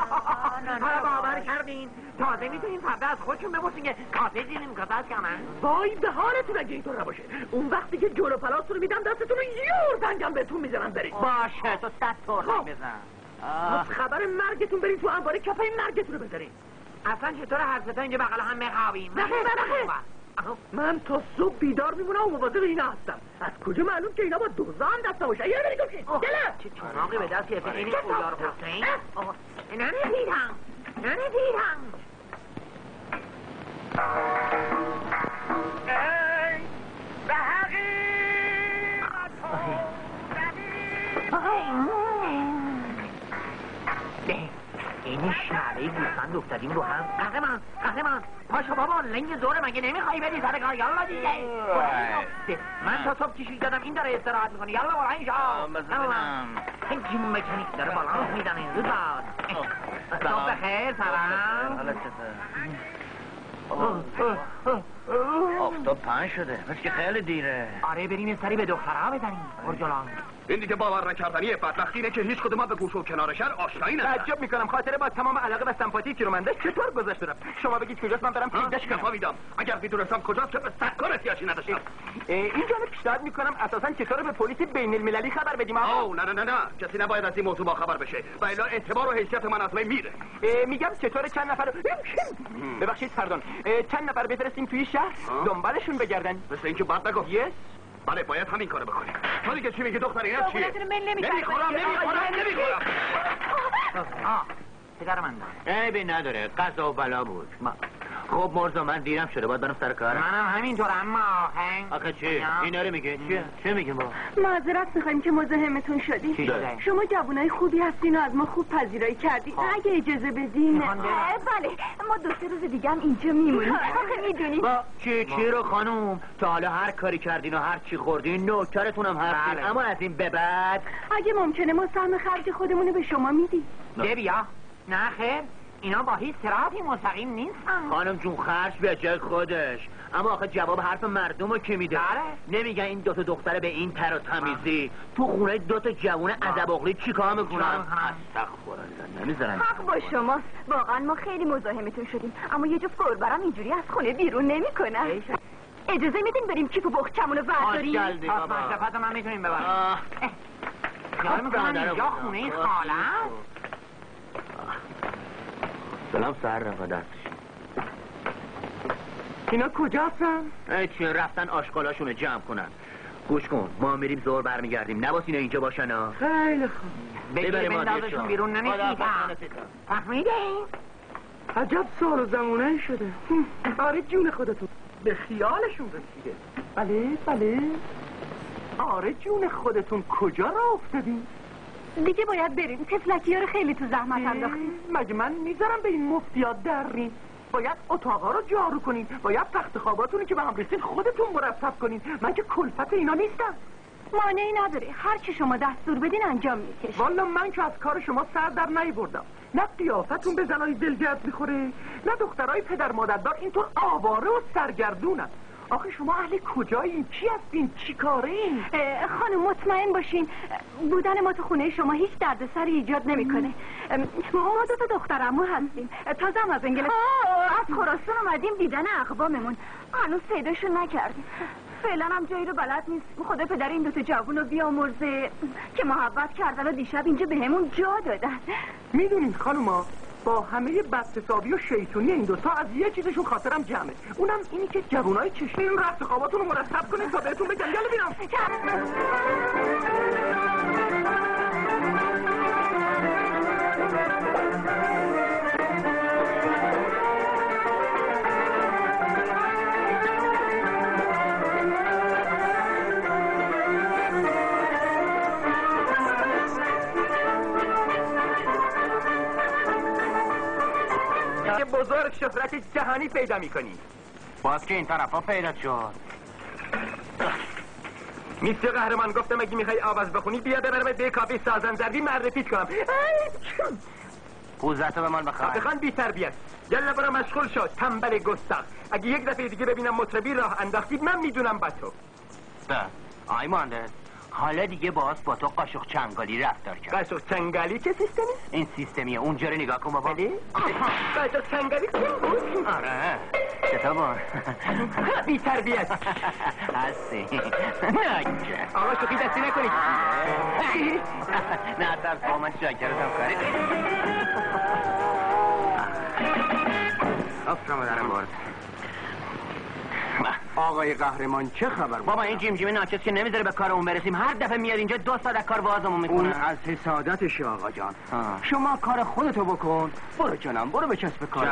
حالا باور کردین تازه میتونیم فردا از خودشون بپرسین که کاسه زیر نیم کاسه است که من. وای به حالتون اگه اینطور نباشه. اون وقتی که جلو پلاستون رو میدم دستتون رو یور زنگم بهتون میزنم برید. باشه تو 100 طور بزن. خبر مرگتون برید تو انبار کفه مرگتون رو بزنید. اصلا چطور هر سه تا اینجا بغل هم بخوابیم؟ نخیر من تا صبح بیدار میمونم و مواظب اینا هستم. از کجا معلوم که اینا با دوزا هم دست باشه؟ یه بری گمشید دلم چه چناقی به دست گرفته این پولدار حسین؟ نمیدیدم به حقیقت این شعله گوسفند افتادیم رو هم. قهرمان پاشو بابا لنگ زوره مگه نمیخوای بری سر کار یالا دیگه. من تا صبح کشید دادم این داره استراحت میکنه. یالا برو این شا بزنم این جیم مکانیک داره بالا میدنه. زود باد صبح بخیر سلام. آفتاب پنج شده بس که خیلی دیره. آره بریم یه سری به دخترها بزنیم. برجلان این دیگه باور نکردنیه. بدبختی اینه که هیچ کدوم ما به گوش و کنار شهر آشنایی ندارن. تعجب میکنم خاطره با تمام علاقه و سمپاتی که رو من داشت چطور گذشت دارم. شما بگید کجاست من برم پیداش کنم. نفهمیدم. اگر میدونستم کجاست که به سکار احتیاجی نداشتم. اینجا رو پیشنهاد میکنم اساسا چطور به پلیس بین المللی خبر بدیم. نه کسی نباید از این موضوع با خبر بشه و الا اعتبار و حیثیت من از بین میره. میگم چطور چند نفر ببخشید پردون چند نفر بفرستیم توی شهر دنبالشون بگردن. مثل اینکه بعد نگفت. بله باید همین کارو بکنیم. تو دیگه چی میگی دختر اینا چیه؟ نمیخورم. پدر من عیبی نداره قضا و بلا بود. خب مرزا من دیرم شده باید برم سر کار. منم همینطور اما آخه چی؟ اینا رو میگه چه میگیم با؟ معذرت میخوایم که مزاحمتون شدیم. شما جوانای خوبی هستین و از ما خوب پذیرایی کردین. اگه اجازه بدین. بله ما 2-3 روز دیگه هم اینجا میمونیم. آخه میدونین با چی رو خانوم تا حالا هر کاری کردین و هر چی خوردین نوکرتون هم هستین. اما از این به بعد اگه ممکنه ما سهم خرج خودمونو به شما میدیم. بیا نه خیر اینا با هیچ صراحتی مستقیم نیستن. خانم جون خرج به جای خودش. اما آخه جواب حرف مردم رو که میده؟ نمیگن این دوتا دختره به این تر و تمیزی تو خونه دوتا جوون ادب اغلی چی کار میکنن؟ استغفرالله نمیذارن. حق با شماست، واقعا ما خیلی مزاحمتون شدیم، اما یه جفت گربرم اینجوری از خونه بیرون نمیکنن. اجازه میدین بریم کیف و بخچمون رو برداریم؟ مصرفت من میتونیم ببریم. خیال میکنم اینجا خونه این خاله است. سلام سر رفا دستش. اینا کجا هستن؟ چه رفتن آشغالاشونو جمع کنن. گوش کن ما میریم زور برمیگردیم، نباس اینا اینجا باشن ها. خیلی خوب. بندازشون بیرون نمیسیدم. فهمیده این؟ عجب سال و زمونه شده. آره جون خودتون به خیالشون رسیده. بله آره جون خودتون کجا را افتادین؟ دیگه باید بریم، تفلکی ها رو خیلی تو زحمت انداختیم. مگه من میذارم به این مفتیات درین؟ باید اتاقا رو جارو کنین، باید تخت خواباتونی که به هم رسید خودتون مرتب کنین. من که کلفت اینا نیستم. مانعی نداره، هر چی شما دستور بدین انجام میکشم. والا من که از کار شما سر در نیاوردم. نه قیافتون به زنای دلگرد میخوره، نه دخترای پدر مادردار اینطور آواره و سرگردونن. آخه شما اهل کجایین؟ چی هستین؟ چی کارین؟ خانم مطمئن باشین بودن ما تو خونه شما هیچ دردسری ایجاد نمیکنه. ما دو تا دخترعمو هستیم، تازه هم از انگلیس از خراسان اومدیم دیدن اقواممون، هنوز پیداشون نکردیم. فعلا هم جایی رو بلد نیست. خدا پدر این دوتا جوون رو بیامرزه که محبت کردن و دیشب اینجا به همون جا دادن. میدونین خانوما با همه بدحسابی و شیطونی این دوتا از یه چیزشون خاطرم جمعه، اونم اینی که جوونای چشمی این رفت خواباتون رو مرتب کنین تا بهتون بگم. یالا بیرم. بزرگ شهرت جهانی پیدا میکنی. باز که این طرفا پیدا شد. میستر قهرمان گفتم اگه میخوای آواز بخونی بیا ببرمت به کافی سازنزردی معرفیت کنم. پوزتو به من بخواه. بخوان بی تربیت. یلا برو مشغول شد تنبل گستاخ. اگه یک دفعه دیگه ببینم مطربی راه انداختی من میدونم با تو. آی مهندس حالا دیگه باز با تو قاشق چنگالی رفتار کرد. قاشق چنگالی چه سیستمی؟ این سیستمیه اونجا رو نگاه کن بابا. قاشق چنگالی چی بود؟ آره چطور با؟ بی تربیت هستی نگه آقا شوخی دستی نکنید. نه ترس با من شاکرتم کاری. افرا مدرم برد. آقای قهرمان چه خبر؟ بابا این جیمجیمی ناچس که نمیذاره به کارمون برسیم، هر دفعه میاد اینجا 2 ساعت کار وازمون میکنه. اون از حسادتش آقا جان. شما کار خودتو بکن. برو جانم برو بچسب کار.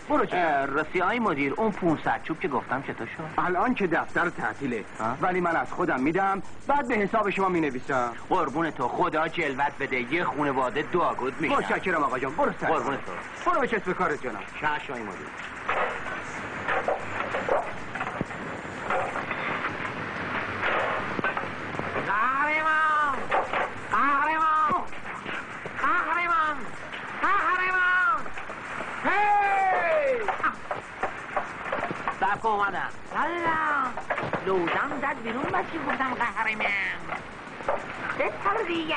برو جانم. راستی آی مدیر اون 500 چوب که گفتم چطور شد؟ الان که دفتر تعطیله ولی من از خودم میدم بعد به حساب شما مینویسم. قربون تو خدا جلوت بده یه خانواده دعاگود میشن. متشکرم آقا جان. برو سر. قربون تو. برو بچسب کارت جانم. چش آی مدیر. سبک اومدم. لودم زد بیرون بچی گفتم قهرمان بسر دیگه.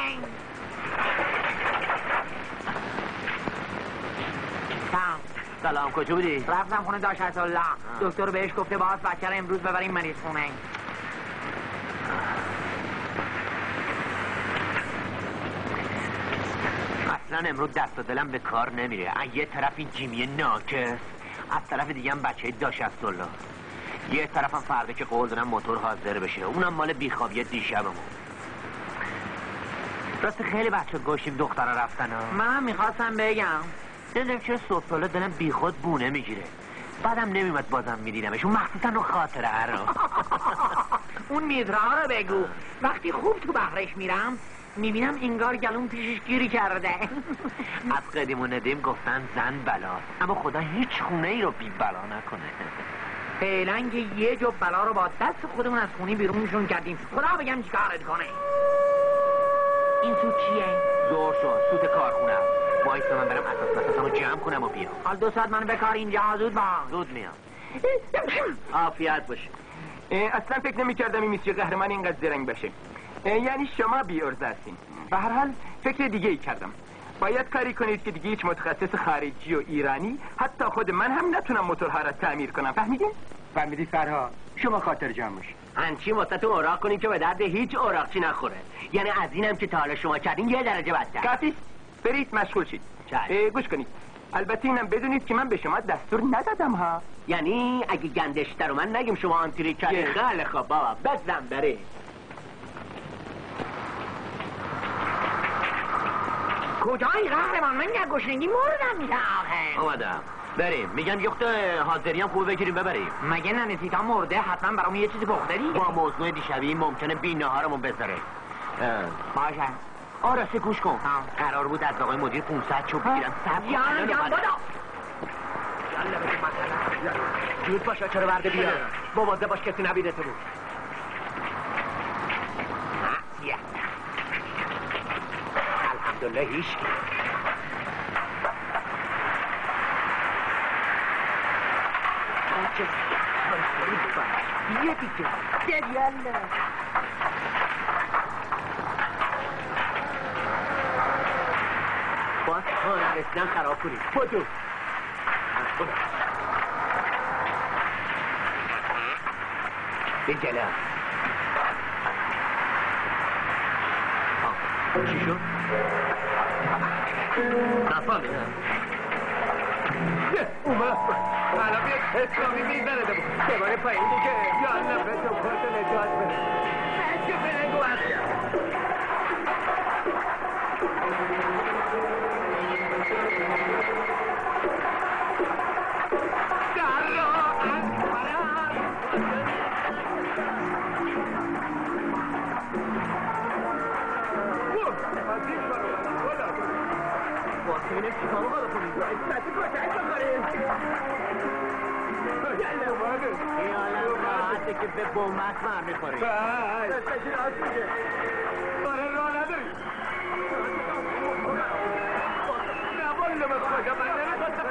سلام کجا بودی؟ رفتم خونه داشت الله. دکتر بهش گفته باز بچه رو امروز ببریم مریض خونه. اصلا امروز دست و دلم به کار نمیره. یه طرف این جیمی ناکس، از طرف دیگه هم بچه داشت الله. یه طرفم فردا که قول دادم موتور حاضر بشه، اونم مال بیخوابی دیشبمون. راست خیلی بچه گوشیم دخترها رفتن ها. من میخواستم بگم دیدم چرا صبح سالا دلم بیخود بونه میگیره. بعدم نمیمد بازم میدیدمشون، مخصوصا رو خاطره رو. اون میدرها رو بگو. وقتی خوب تو بحرش میرم میبینم انگار گلون پیشش گیری کرده. از قدیم و ندیم گفتن زن بلا، اما خدا هیچ خونه ای رو بی بلا نکنه. فعلا که یه جو بلا رو با دست خودمون از خونی بیرونشون کردیم. خدا بگم چی کارت کنه. این سوت چیه؟ زور شد، سوت کارخونه است. وایسا من برم اساس مساسمو جمع کنم و بیام. حال 2 ساعت منو بکار اینجا. زود با. زود میام. عافیت باشه. اصلا فکر نمی‌کردم این میشه قهرمان اینقدر زرنگ باشه. یعنی شما بی‌عرضه هستین. به هر حال فکر دیگه ای کردم. باید کاری کنید که دیگه هیچ متخصص خارجی و ایرانی حتی خود من هم نتونم موتورها را تعمیر کنم. فهمیدین؟ فهمیدی فرها؟ شما خاطر جمع باش. هنچی واسهتون اوراق کنیم که به درد هیچ اوراقچی نخوره. یعنی از اینم که تا حالا شما کردین یه درجه بدتر. کافی برید مشغول شید. گوش کنید. البته اینم بدونید که من به شما دستور ندادم ها. یعنی اگه گندشتر رو من نگیم شما آنتری کردین. خیلی خوب بابا بزن برید. کجایی قهرمان؟ من یک گشنگی مردم میده آخه. اومدم بریم. میگم یخت حاضری هم خوب بگیریم ببریم. مگه ننسیتا مرده حتما برام یه چیزی پخته دیگه. با موضوع دیشبی ممکنه بی نهارمون بذاره. باشه. آراسته گوش کن. قرار بود از آقای مدیر 500 چوب بگیرم. یعنی جان بدا. زود باشه چرا ورده بیا. مواظب باش کسی نبیده تو بود. الحمدلله هیچ یه دیگه یالا باز کار رسیدن خراب کنید بدو به جلو چی شد؟ نفهمیدم اومد الان یک اسلامی میزنه دمون دوباره پایین دیگه یالا به تو پرت نجات بده من که بلنگو هستم که به بومت من میخوری باره راه نداری نه والا به خدا من نمیخواستم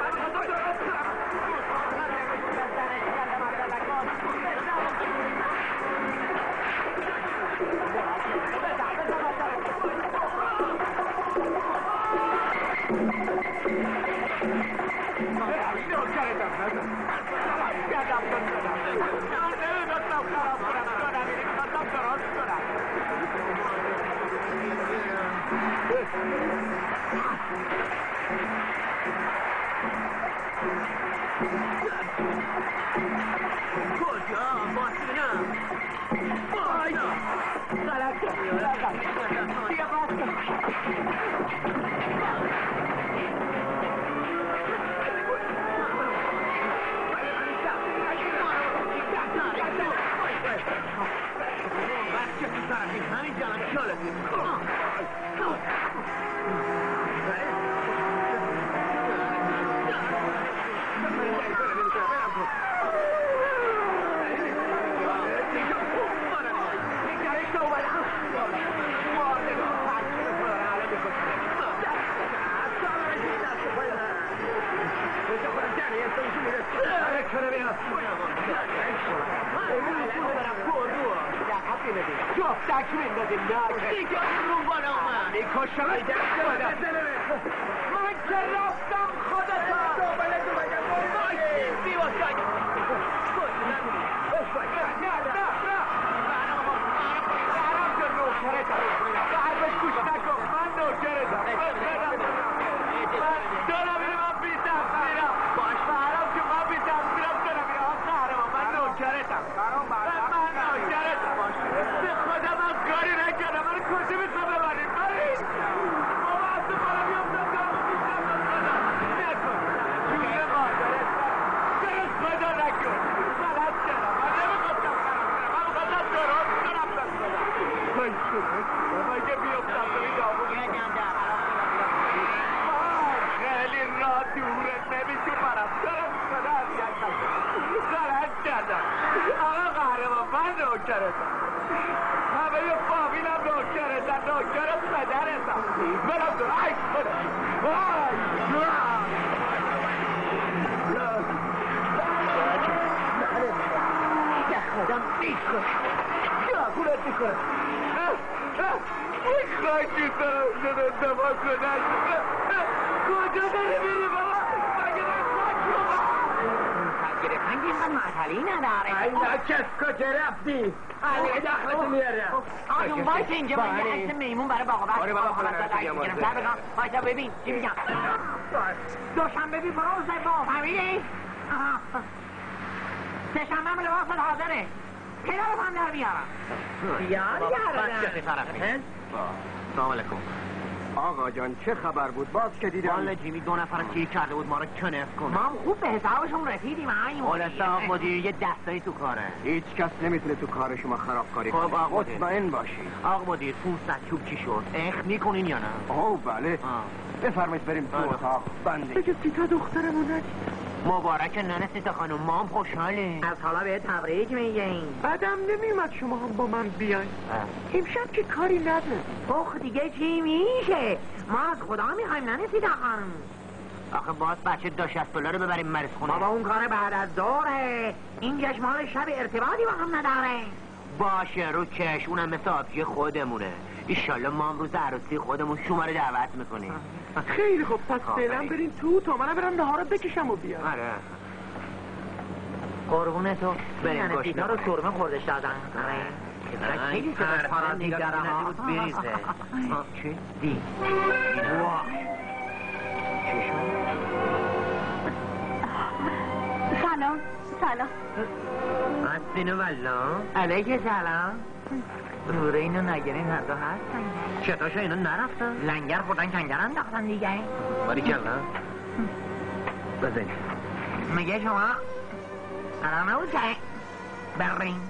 آدم میخواد جاکولت میکنه خواهش میکنم دفاع کنن کجا داره میری بابا گرفتن که اینقدر مسئله‌ای نداره این نکس کجا رفتی علی دخلتو میاره آجون وایس اینجا من یه عکس میمون برای باقا بست وایسا ببین چی میگم دوشنبه بی برو سفا فهمیدی؟ سه‌شنبه هم لباست حاضره پیدا رو هم در بیارم سلام علیکم آقا جان چه خبر بود باز که دیدم والا جیمی 2 نفرم گیر کرده بود ما رو کنف کنه ما هم خوب به حسابشون رسیدیم خلاصه آقا مدیر یه دستایی تو کاره هیچ کس نمیتونه تو کار شما خرابکاری خب کنه آقا مطمئن باشی آقا مدیر 500 چوب چی شد اخ میکنین یا نه اوه بله بفرمایید بریم تو اتاق بنده بگه سیتا دخترمون ندید مبارک ننه سیتا خانم ما هم خوشحالیم از حالا به تبریک میگیم بعدم نمیومد شما هم با من بیاین امشب که کاری نداره اخ دیگه چی میشه ما از خدا میخوایم ننسیده خانم آخه باز بچه $60 ببریم مریض خونه بابا اون کار بعد از ظهره این جشمال شب ارتباطی با هم نداره باشه رو چش اونم مثل آبجی خودمونه ایشالله ما هم روز عروسی خودمون شما رو دعوت میکنیم خیلی خوب پس فعلا بریم تو تا منم برم نهار رو بکشم و بیام آره قربونه تو بریم گشنه رو سرمه خوردش دادن خیلی سبت پارازی داره ها بود بریزه چی؟ دی سلام سلام هستینو والا علیک سلام روره اینو نگرین هر دو هستن چطاشا اینا نرفتن؟ لنگر خوردن کنگر انداختن دیگه باری کلا بزنی میگه شما قرار نبود که برین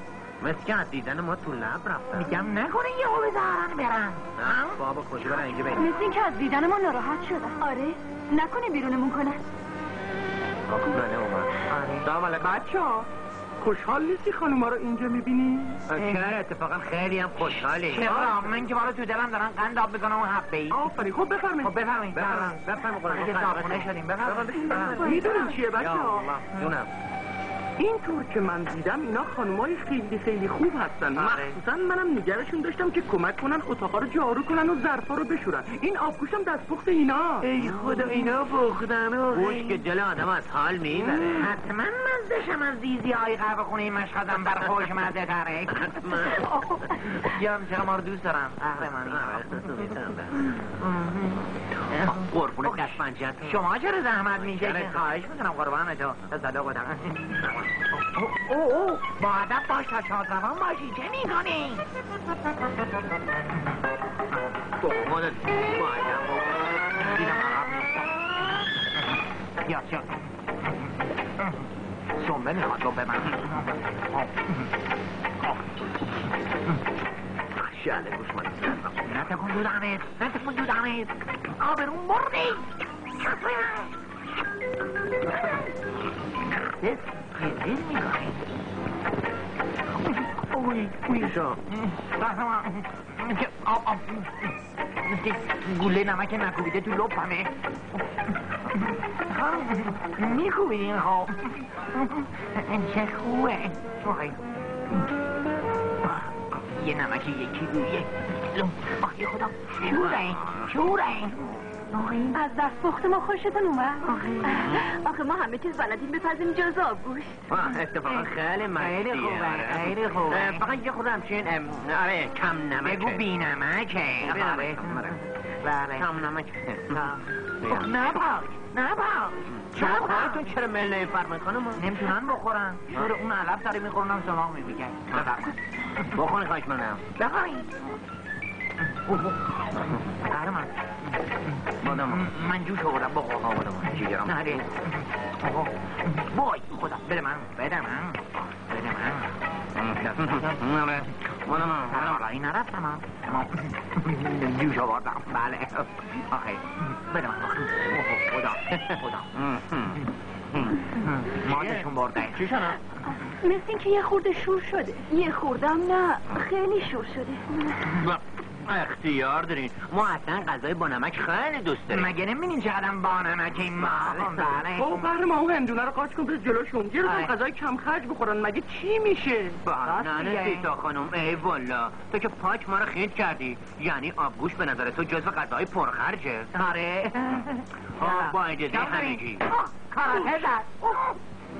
مثل که از دیدن ما تو لب رفتن میگم نکنه یه خوبه زهرن برن بابا کجا برن اینجا بریم مثل این که از دیدن ما ناراحت شدن آره نکنه بیرونمون کنن ننه اومد سلام علیکم بچه ها خوشحال نیستی خانوما رو اینجا میبینی؟ چرا اتفاقا خیلی هم خوشحالی چرا من که بارو تو دلم دارن قند آب بکنم اون حبه ای آفرین خب بفرمایید خب بفرمایید بفرمایید اگه داغونه شدیم بفرمایید میدونیم چیه بچه ها دونم اینطور که من دیدم اینا خانومای خیلی خیلی خوب هستن مخصوصا منم نگرشون داشتم که کمک کنن اتاقا رو جارو کنن و ظرفا رو بشورن این آبگوشم دستپخت اینا ای خدا اینا پختن گوش که جل آدم از حال میبره حتما مزدشم از دیزی های قهوه خونه مشهدم بر خوش مزده تره یا چرا ما رو دوست دارم قهرمانی قربونه دست پنجت شما چرا زحمت میشه که خواهش میکنم قربان تو صدا بودم او با ادب باش تا شادروان باشی چه میکنی؟ خودت با ادب دیدم عرب یا چه سنبه میخواد رو ببن شهده گوش من نتکن دودمت نتکن دودمت آبرون بردی چیزی میکنی اوی شا آب مثل گوله نمک نکوبیده تو لپمه میکوبیدین خب چه خوبه یه نمک یکی رویه آخ یه خدا شوره از دست پخت ما خوشتون اومد آخه ما همه چیز بلدیم بپزیم جز آبگوش اتفاقا خیلی مستیه خیلی خوبه خیلی خوبه فقط یه خودم چین آره کم نمکه بگو بی نمکه بله کم نمکه نباش شما خواهدتون چرا مل نمیفرمه خانم نمیتونن بخورن شور اون علف داره میخورنم سماق میبیگن بخونی خواهش منم بخورین قهرمان من جوش آوردم بخور جیگرم نده بای خدا بده من حالا این نرفتم جوش آوردم بله آخه بده من خدا مادشون برده چی شده؟ مثل این که یه خورده شور شده یه خوردم نه خیلی شور شده اختیار دارین. ما اصلا غذای با نمک خیلی دوست داریم. مگه نمی‌بینین چقدر با نمک این ما؟ بله. بابا قهرمان اون هندونه رو قاچ کن بز جلوشون. یه روز غذای کم خرج بخورن مگه چی میشه؟ نه سیتا خانم، ای والا تو که پاک ما رو خیت کردی. یعنی آبگوش به نظر تو جزو غذای پرخرجه؟ آره. با اجازه همگی. کاراته زد.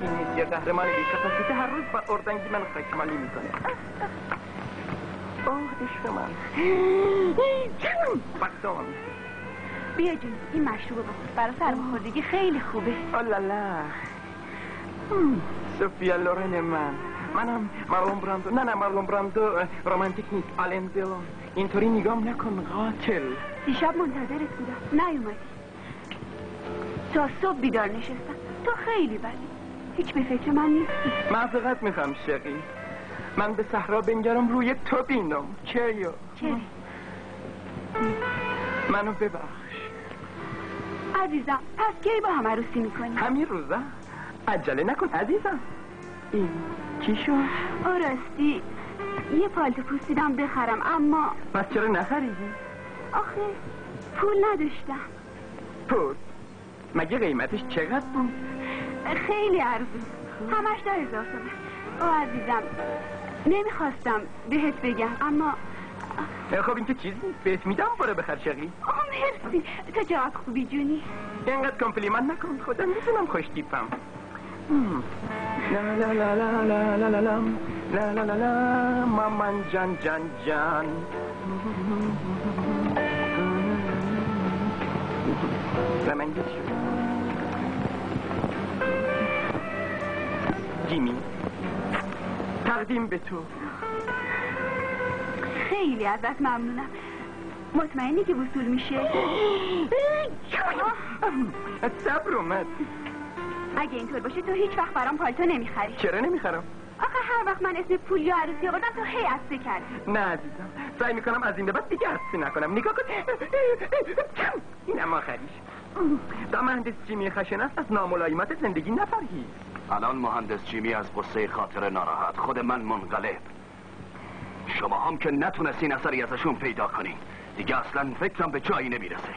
این نیست یه قهرمان بی‌کفایتی که هر روز با اردنگی من خشمالی میکنه. دشت من بختان. بیا جون این مشروب بخور، برای سرماخوردگی خیلی خوبه. آلالا سوفیا لورن منم مارلون براندو. نه مارلون براندو رومانتیک نیست، آلن دلون. اینطوری نگام نکن قاتل. دیشب منتظرت بودم نیومدی، تا صبح بیدار نشستم. تو خیلی بدی، هیچ به فکر من نیستی. معذرت میخوام شقی، من به صحرا بنگرم روی تو بینم. چرا؟ منو ببخش عزیزم. پس کی با هم عروسی میکنی؟ همین روزا. عجله نکن عزیزم. این چی شد؟ راستی یه پالتو پوستیدم بخرم، اما پس چرا نخریدی؟ آخه پول نداشتم. پول؟ مگه قیمتش چقدر بود؟ خیلی ارزون، همش 10,000 تومان. عزیزم نمیخواستم بهت بگم، اما خب این که چیزی بهت میدم برو بخر شقی. مرسی، تو جواب خوبی جونی. اینقدر کمپلیمنت نکن، خودم میدونم خوش تیپم. لا لا لا لا لا لا لا لا لا لا لا مامان جان جان جان. رمنگی شد جیمی، تقدیم به تو. خیلی ازت ممنونم. مطمئنی که وصول میشه؟ صبر اومد. اگه اینطور باشه تو هیچ وقت برام پالتو نمیخری. چرا نمیخرم؟ آخه هر وقت من اسم پول یا عروسی آوردم تو هی عصبی کردی. نه عزیزم، سعی میکنم از این به بعد دیگه عصبی نکنم. نگاه کن اینم آخریش. دا مهندس جیمی خشنست از ناملایمات زندگی نفرهی. الان مهندس جیمی از قصه خاطر ناراحت، خود من منقلب. شما هم که نتونستین اثری ازشون پیدا کنین، دیگه اصلا فکرم به جایی نمیرسه.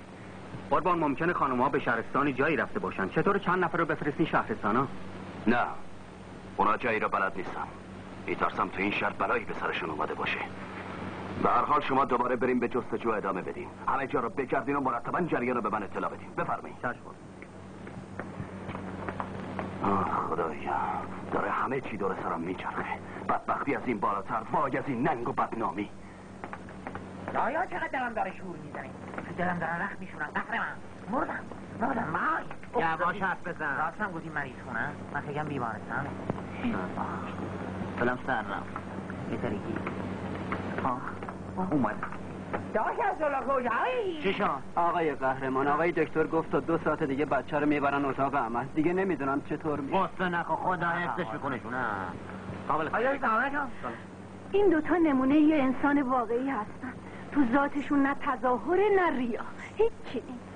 قربان ممکنه خانوما به شهرستانی جایی رفته باشن، چطور چند نفر رو بفرستین شهرستانا؟ نه، اونا جایی رو بلد نیستم. میترسم تو این شهر بلایی به سرشون اومده باشه. به هر حال شما دوباره بریم به جستجو ادامه بدین، همه جا رو بگردین و مرتبا جریان رو به من اطلاع بدین. بفرمایید. خدایا، داره همه چی دور سرم میچرخه. بدبختی از این بالاتر، وای از این ننگ و بدنامی. دایا چقدر دلم داره شور میزنه، دلم داره رخ میشونم. قهرمان مردم وای. یواش حرف بزن. راستم گفتیم مریض خونه، من فکرم بیمارستان. فلم سر رم میترگی اومد. چی شد؟ آقای قهرمان، آقای دکتر گفت تا 2 ساعت دیگه بچه رو میبرن اتاق عمل. دیگه نمیدونم چطور میشه. قصه نکن، خدا حفظش میکنه. نه قابل این دوتا نمونه یه انسان واقعی هستن. تو ذاتشون نه تظاهر نه ریا، هیچی نیست.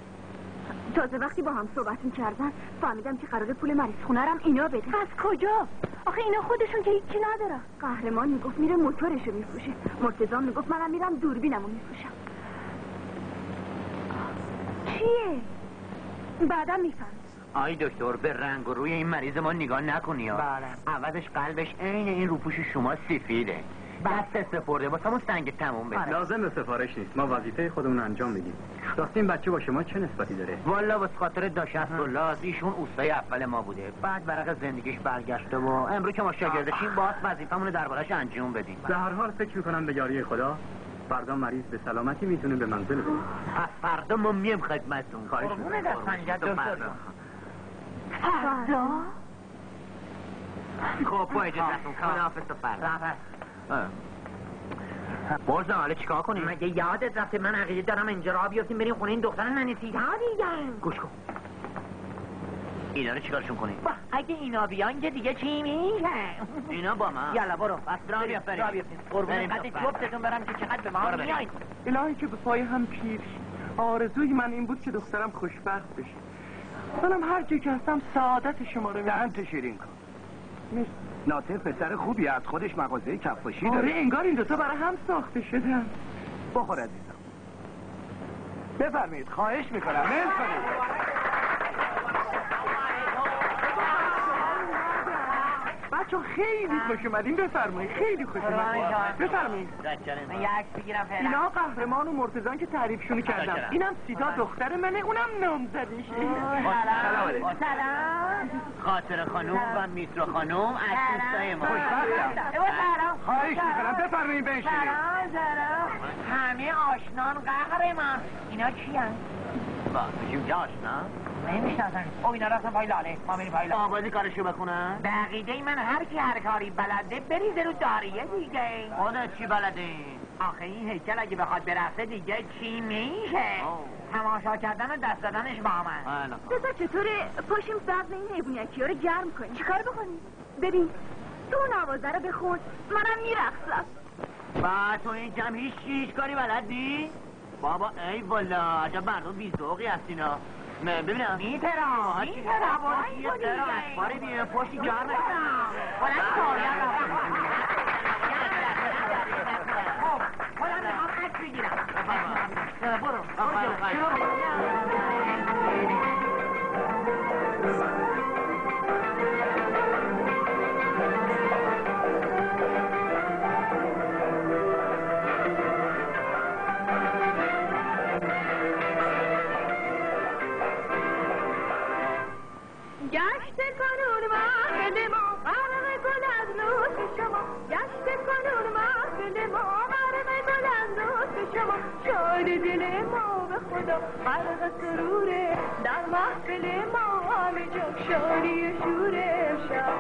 تازه وقتی با هم صحبت میکردن فهمیدم که قراره پول مریض خونه رم اینا بده. از کجا؟ آخه اینا خودشون که هیچی ندارن. قهرمان میگفت میره موتورشو میفروشه، مرتضی میگفت منم میرم دوربینمو میفروشم. چیه؟ بعدم میفهم. آی دکتر، به رنگ و روی این مریض ما نگاه نکنی ها. بله. عوضش قلبش عین این روپوش شما سفیده. دست سپرده واسه همون سنگ تموم بده. لازم به سفارش نیست، ما وظیفه خودمون انجام میدیم. راستی این بچه با شما چه نسبتی داره؟ والا واسه خاطر داشت‌الله از ایشون اوستای اول ما بوده، بعد برق زندگیش برگشته و امروز که ما شاگردشیم باز وظیفمون رو دربارش انجام بدیم. به هر حال فکر میکنم به یاری خدا فردا مریض به سلامتی میتونه به منزل برسه. فردا ما میم خدمتتون. خواهش قربون دستنجد و فردا. فردا؟ خب با اجازتون خداحافظ تا فردا. برزن حالا چیکار کنیم؟ مگه یادت رفته من عقیده دارم اینجا را بیافتیم بریم خونه این دختر ننسید ها دیگه. گوش کن، اینا رو چیکارشون کنیم؟ اگه اینا بیان که دیگه چی میشه؟ اینا با من. یالا برو بس را بیافتیم. قربون قد جفتتون برم که چقدر به ما میایید. الهی که به پای هم پیر. آرزوی من این بود که دخترم خوشبخت بشه. منم هر جا که هستم سعادت شما رو دهنت شیرین کن. ناطق پسر خوبی، از خودش مغازه کفاشی داره. آره انگار این دوتا برای هم ساخته شدن. بخور عزیزم. بفرمایید خواهش میکنم میل کنید. بچه خیلی خوش اومدین. بفرمایید خیلی خوش اومدین. بفرمایید. من یه عکس بگیرم فعلا. اینا قهرمان و مرتضان که تعریفشون کردم. اینم سیتا دختر منه، اونم نامزدیشه. سلام. خاطر خانوم و میترا خانوم از دوستای ما. سلام. خواهش میکنم بفرمایید بنشینید. سلام. همه آشنان قهرمان. اینا کیان؟ با تو آشنا؟ نمیشناسن. اینا رفتن پای لاله. ما میریم پای لاله. آبادی کارشو بکنن؟ به عقیده من هر کی هر کاری بلده بریزه رو داریه دیگه. خودت چی بلدی؟ آخه این هیکل اگه بخواد برسه دیگه چی میشه؟ تماشا کردن و دست دادنش با من. بذار چطوره پاشیم سبز این حیوانیکی ها رو گرم کنیم. چیکار بکنیم؟ ببین تو اون آوازه رو بخون، منم میرقصم. با تو این جمع هیچ کاری بلدی؟ بابا ای والا عجب مردم بی‌ذوقی هستینا. ببینم میترا یه درا اخباری بیه پشتی گرم خودم میخوام عکس بگیرم. برو گشت کنون محفل ما غرق گل از لطف شما. گشت کنون محفل ما غرق گل از لطف شما. شاد دل ما به خدا غرق سروره. در محفل ما همه جا شادی و شور امشب.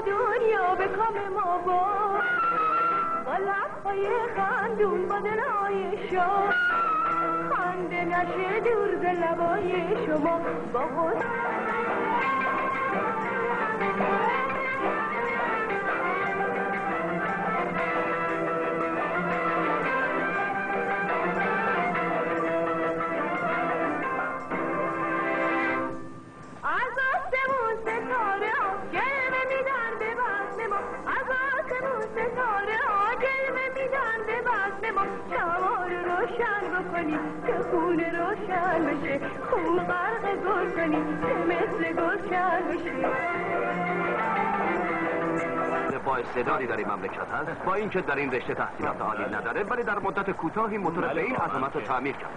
دنیا به کام ما با لبهای خندون با دلهای شما. خنده نشه دور ز لبای شما با خود. از آسمون ستاره ها گلمه میدن به بزم ما. از آسمون ستاره ها گلمه میدن به بزم ما. شما رو روشن بکنی که خون روشن بشه. خون غرق گل کنی که مثل گلشن بشه. با استعدادی در این مملکت هست، با اینکه در این رشته تحصیلات عالی نداره ولی در مدت کوتاهی موتور به این عظمت رو تعمیر کرد.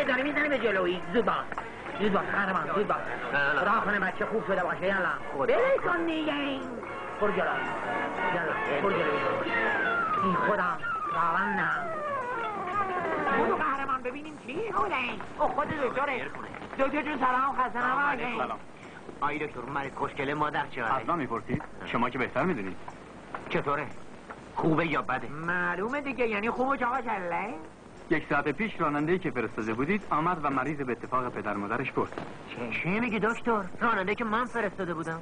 داره میزنه به جلویی. زود باش قهرمان زود باش. راه کنه بچه خوب شده باشه. یالا بله کن دیگه. برو جلو. یالا برو جلو. این خدا راون نه. خودو قهرمان ببینیم چی خوده. او خود دکتره. دکتر جون سلام خسته نباشید. سلام. آی دکتر من کشکله مادر چه از من میپرسید؟ شما که بهتر میدونید. چطوره؟ خوبه یا بده؟ معلومه دیگه. یعنی خوبه چاقا چله؟ 1 ساعت پیش راننده‌ای که فرستاده بودید آمد و مریض به اتفاق پدر مادرش برد. چی میگی دکتر؟ راننده که من فرستاده بودم.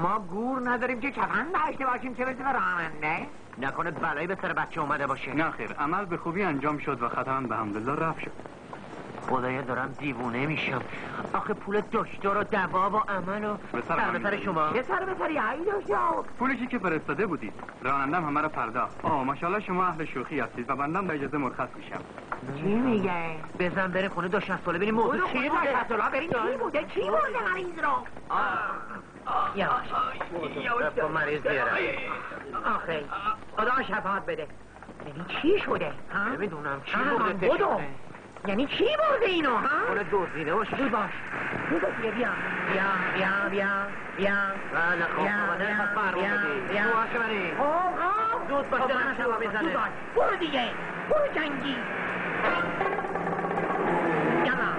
ما گور نداریم که کفن داشته باشیم چه برسه به راننده؟ نکنه بلایی به سر بچه اومده باشه. نه خیر، عمل به خوبی انجام شد و خطا به حمدالله رفع شد. خدایا دارم دیوونه میشم. آخه پول دکتر و دوا و عمل و سر شما. یه سر بسری ای دکتر. پولشی که فرستاده بودید رانندم همه رو پرداخت. ماشاءالله شما اهل شوخی هستید و بندم به اجازه مرخص میشم. چی میگه؟ بزن بره خونه 260 ساله ببینیم موضوع چی بوده. 260 بریم چی بوده؟ کی برده مریض رو؟ یواش مریض بیارم. آخه خدا شفاعت بده. یعنی چی شده؟ نمیدونم چی برده تشونه. یعنی چی برده اینو ها؟ خونه دزدیده باشه. زود باش. بیا. بله خب خدا فرمون بدی. بیا. باشه بری. زود باشه من شما میزنه. برو دیگه. برو جنگی. یلا.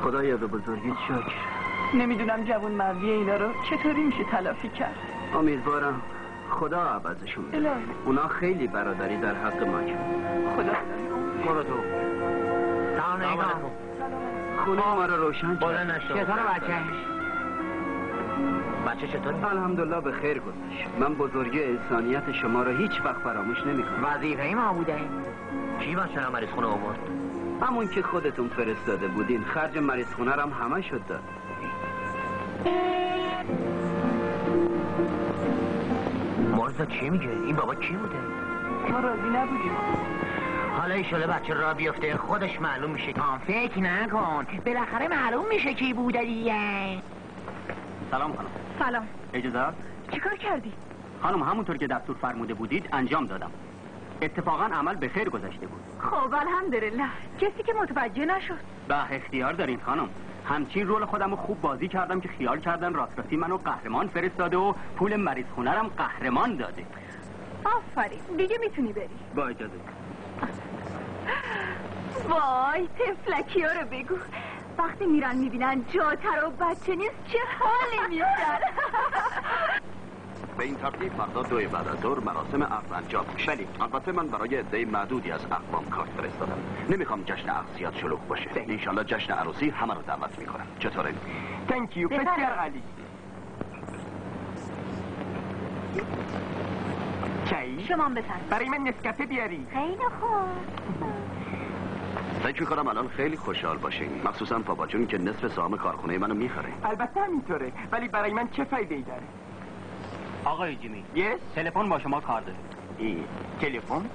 خدایا به بزرگیت شکر. نمیدونم جوون مردی اینا رو چطوری میشه تلافی کرد. امیدوارم خدا عوضشون بده. اونا خیلی برادری در حق ما کرد. خدا برو تو. سلام علیکم. خونه ما رو روشن کرد. چطور بچه چطوری؟ الحمدلله به خیر گذشت. من بزرگی انسانیت شما رو هیچ وقت فراموش نمی‌کنم. وظیفه ما بوده. کی بچه مریض خونه آورد؟ همون که خودتون فرستاده بودین. خرج مریض خونه رو هم همه شد داد. مرزا چی میگه؟ این بابا کی بوده؟ ما راضی نبودیم. حالا ایشاله بچه را بیفته خودش معلوم میشه. فکر نکن بالاخره معلوم میشه کی بوده دیگه. سلام خانم. سلام. اجازه؟ چیکار کردی؟ خانم همونطور که دستور فرموده بودید انجام دادم. اتفاقا عمل به خیر گذشته بود. خب الحمدلله. کسی که متوجه نشد. به اختیار دارین خانم. همچین رول خودم رو خوب بازی کردم که خیال کردن راستی منو قهرمان فرستاده و پول مریض خونه رم قهرمان داده. آفرین. دیگه میتونی بری. با اجازه. وای تفلکی ها رو بگو. وقتی میرن میبینن جاتر و بچه نیست چه حالی میشن. به این ترتیب فردا 2 بعد از ظهر مراسم عقد انجام میشه. بله. البته من برای عده معدودی از اقوام کارت فرستادم. نمیخوام جشن عروسیات شلوغ باشه. انشالله جشن عروسی همه رو دعوت میکنم. چطوره؟ تانک یو بسیار عالی. چای؟ شما هم بسن. برای من نسکافه بیاری. خیلی خوب. فکر میکنم الان خیلی خوشحال باشین، مخصوصا بابا جون که نصف سهام کارخونه منو میخره. البته همینطوره، ولی برای من چه فایده ای داره؟ آقای جیمی. یس؟ تلفن با شما کار داره. تلفن؟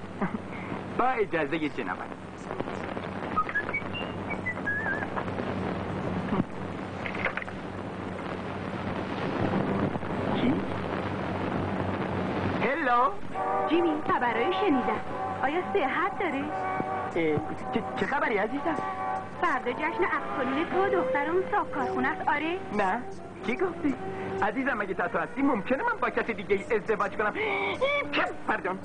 با اجازه جنابت. چی؟ هلو؟ جیمی خبرایی شنیدم. آیا صحت داره؟ چه خبری عزیزم؟ فردا جشن عقدکنون تو و دخترم صاحب کارخونه است. آره؟ نه. کی گفتی؟ عزیزم مگه تو هستی ممکنه من با کسی دیگه ازدواج کنم؟ پردون.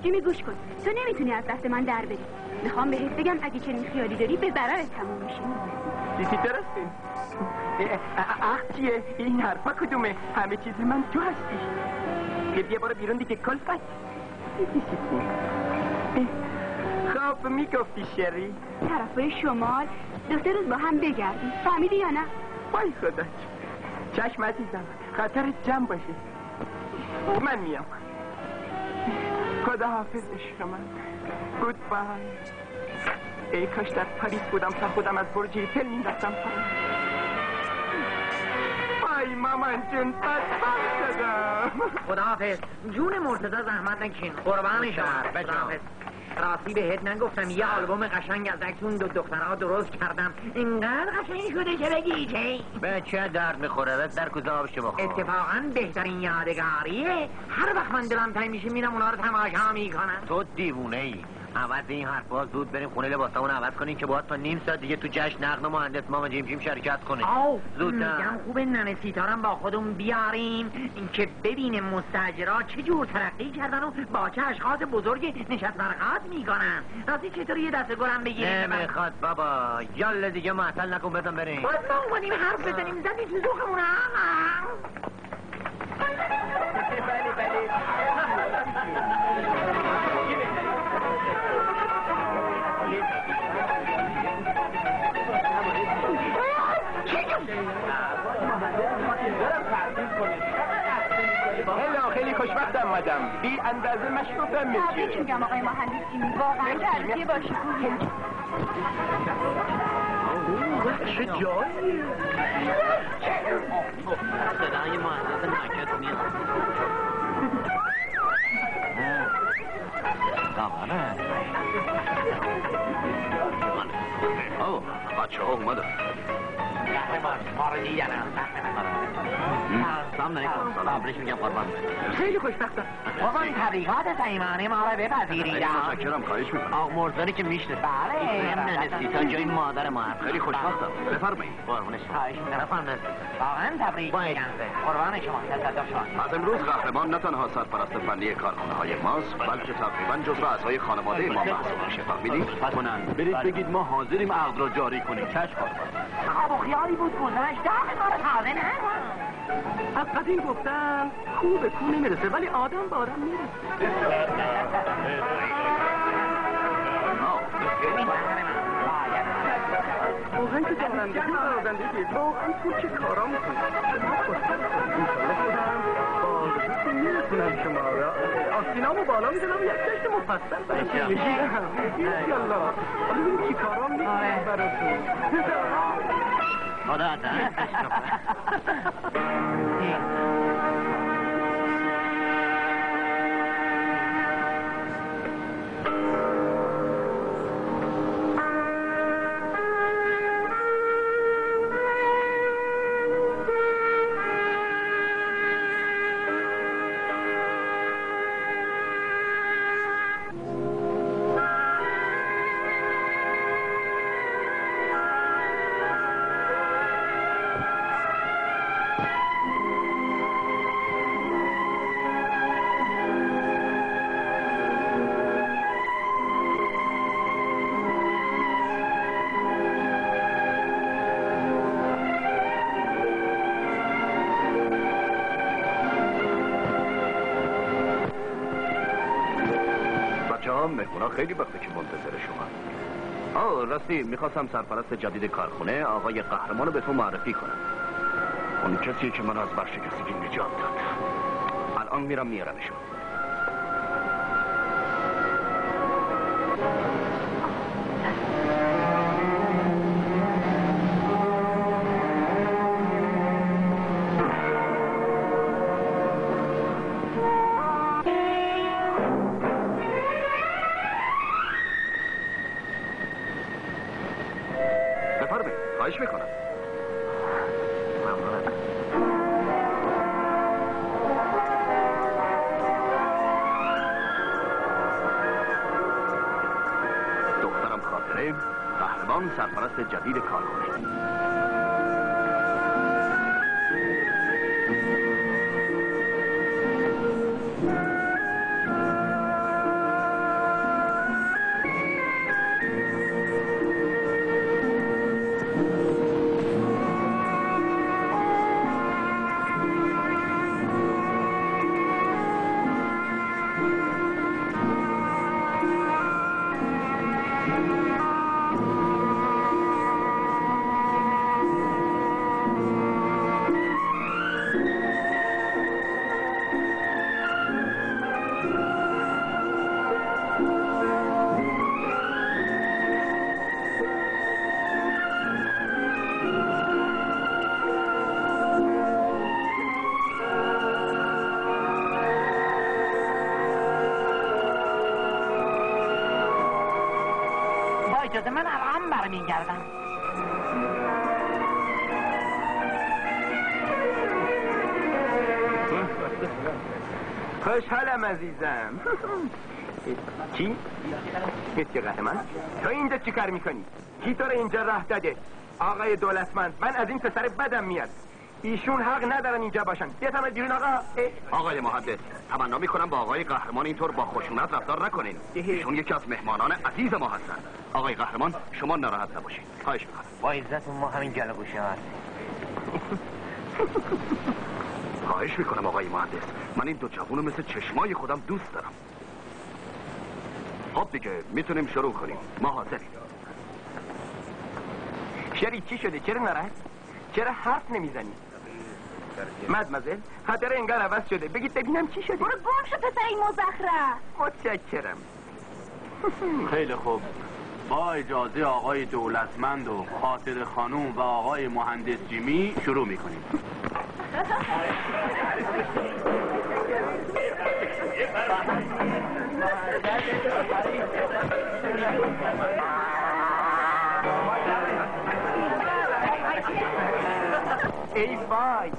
جیمی گوش کن. تو نمیتونی از دست من در بری. میخوام بهت بگم اگه چنین خیالی داری به ضرر تموم میشه. چیزی درسته؟ چیه؟ این حرفا کدومه؟ همه چیز من تو هستی. بیا برو بیرون دیگه کلفت. خب میگفتی شری؟ طرفای شمال 2-3 روز با هم بگردیم. فهمیدی یا نه؟ وای خدا چشم عزیزم، خاطرت جمع باشه. من میام. خدا حافظ عشق من. گود بای. ای کاش در پاریس بودم تا خودم از برج ایفل مینداختم پایین. وای مامان جون بدبخت شدم. خداحافظ. جون مرتضی زحمت نکشین. قربان شما. خداحافظ. راستی بهت نگفتم یه آلبوم قشنگ از اون دو دخترها درست کردم. اینقدر قشنگ شده که بگی چه؟ به چه درد میخوره؟ بس در کوزه آبشو بخور. اتفاقا بهترین یادگاریه. هر وقت من دلم تنگ میشه میرم اونا رو تماشا میکنم. تو دیوونه ای. عوض این حرفا زود بریم خونه لباسامون عوض کنیم که باید تا نیم ساعت دیگه تو جشن نقل مهندس ماما جیم شرکت کنیم. زود میگم خوبه ننه سیتارم با خودمون بیاریم که ببینیم مستاجرها چه جور ترقی کردن و با چه اشخاص بزرگ نشست برخاست میکنن. راستی چطوری یه دست گلم بگیریم؟ نمیخواد بابا. یالا دیگه معطل نکن بزن بریم. باید ما اومدیم حرف بزنیم زدی تو ذوقمون. بله خیلی خوشبختم مادم. بی اندازه مشروفم میشه. چه میگم آقای مهندس جیمی، واقعا جلسه باشه. چه جایی؟ صدای مهندس ناکت میاد. دامنه. اوه بچه ها اومدن. ما رو دیدن. سلام علیکم. سلام بریش میگم قربان. خیلی خوشبختم. بابان تبریکات صمیمانه ما رو بپذیرید. متشکرم خواهش میکنم. آق مرزانی که میشنه. بله. ننسی تا جای مادر ما هست. خیلی خوشبختم. بفرمایید. قربونش. خواهش میکنم. بفرمایید. واقعا تبریک میگم. قربان شما. تصدق شما. از امروز قهرمان نه تنها سرپرست فنی کارخانه های ماست بلکه تقریبا جزو اعضای خانواده ما محسوب میشه. فهمیدید؟ کنند برید بگید ما حاضریم عقد را جاری کنیم. چشم خواب و خیالی بود گذشت. داغ ما رو تازه نکن. از قدیم گفتن کو به کو نمیرسه ولی آدم به آدم میرسه. واقعا که دارندگی و برازندگی واقعا تو چه کارا میکنی؟ شما خوشبخت انشالله خودم با میرسونم شما را آستینامو بالا میدونم و یک جشن مفصل براتون میگیرم. انشالله حالا ببینیم چی کارا میکنم براتون. خدا مهمونا خیلی وقته که منتظر شما. راستی میخواستم سرپرست جدید کارخونه آقای قهرمان رو به تو معرفی کنم. اون کسیه که من از ورشکستگی نجات داد. الان میرم میارمشون. خواهش میکنم. دخترم خاطره قهرمان سرپرست جدید کارخونه. جده من الان برمیگردم. خوشحالم عزیزم. چی؟ مسیو قهرمان تو اینجا چی کار میکنی؟ کی تو رو اینجا راه داده؟ آقای دولتمند، من از این پسر بدم میاد. ایشون حق ندارن اینجا باشن. بیاید بیرون آقا. آقای محدث، تمنا میکنم با آقای قهرمان اینطور با خشونت رفتار نکنین. ایشون یکی از مهمانان عزیز ما هستن. آقای قهرمان شما ناراحت نباشید. خواهش میکنم. با عزتون ما همین گله گوشه هستیم. خواهش میکنم آقای مهندس، من این دو جوونو مثل چشمای خودم دوست دارم. خب دیگه میتونیم شروع کنیم. ما حاضریم. شری چی شده؟ چرا ناراحت؟ چرا حرف نمیزنی؟ مدمزل خاطر انگار عوض شده. بگید ببینم چی شده؟ برو گم شو پسر این مزخرف. متشکرم. خیلی خوب، با اجازه آقای دولتمند و خاطر خانوم و آقای مهندس جیمی شروع میکنیم. ای وای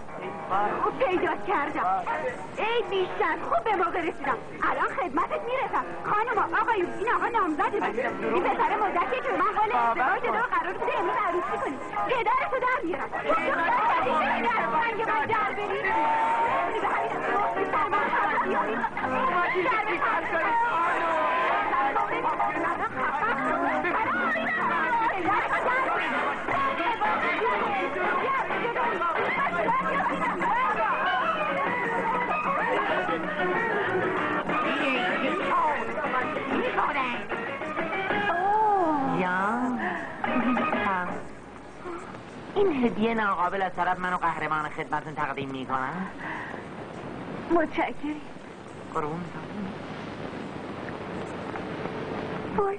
خوب پیدا کردم. ای بیشتر خوب به موقع رسیدم. الان خدمتت میرسم. خانم آقایون، این آقا نامزده بود. این پسر مزدکی که من حال ازدواج دو قرار بوده امروز عروسی کنیم. پدرتو در میارم. سنگ من در بری. به همین این هدیه ناقابل از طرف منو قهرمان خدمتون تقدیم میکنم. متشکرم. قربون باش.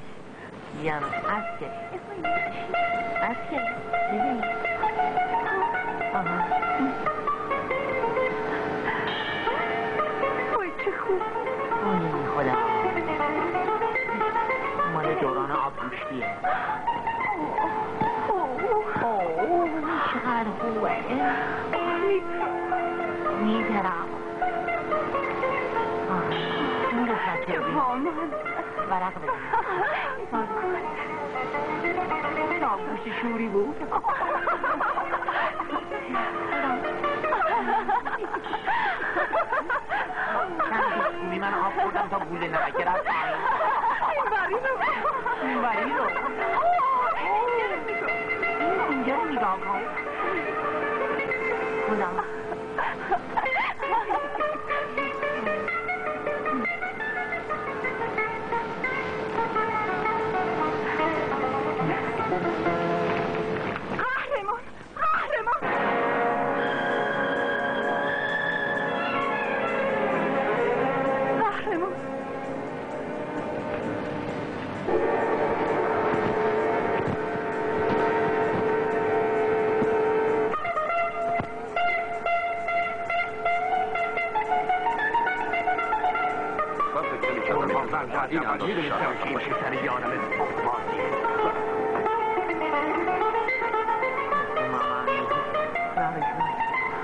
یم اسکر ببین. وای چه خوب. خدا مال دوران آبگوشتیه. چقدر خوبه. میترم این قسمت ببین ورق بزن. آبگوشت شوری بود. چند من آب خوردم تا گوله نمکه رفت. این بری رو اینجا رو نگاه کن. خدا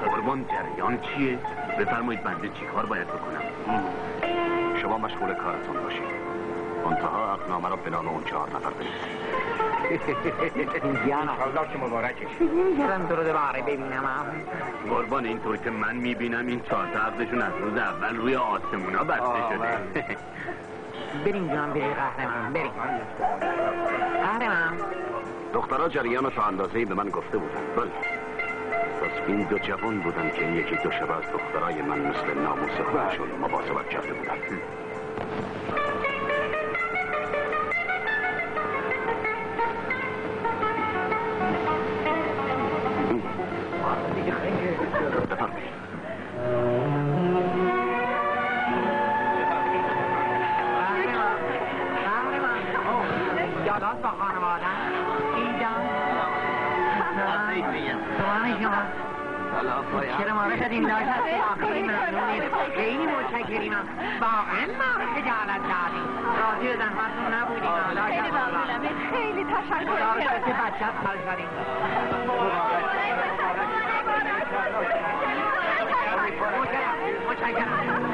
قربان جریان چیه؟ بفرمایید بنده چی کار باید بکنم؟ شما مشغول کارتون باشید. منتها عقدنامه را به نام اون 4 نفر بنویسید. جان خدا که مبارکش. نمیگرم تو رو دوباره ببینم. قربان اینطور که من میبینم این 4 تا عقدشون از روز اول روی آسمونا بسته شده. بریم جان بریم قهرمان بریم. قهرمان دخترها جریان تا اندازه‌ای به من گفته بودن. بله پس این دو جوان بودن که یکی دو شب از دخترای من مثل ناموس خودشون مواظبت کرده بودن. یاداست با خانواده ایجان سلام شما. سلام چرا ما رو شدین داشت آخری ممنونید خیلی متشکریم واقعا ما رو خجالت دادیم راضی به زحمتتون نبودیم خیلی ممنونم خیلی تشکر که بچه حال شدیم متشکرم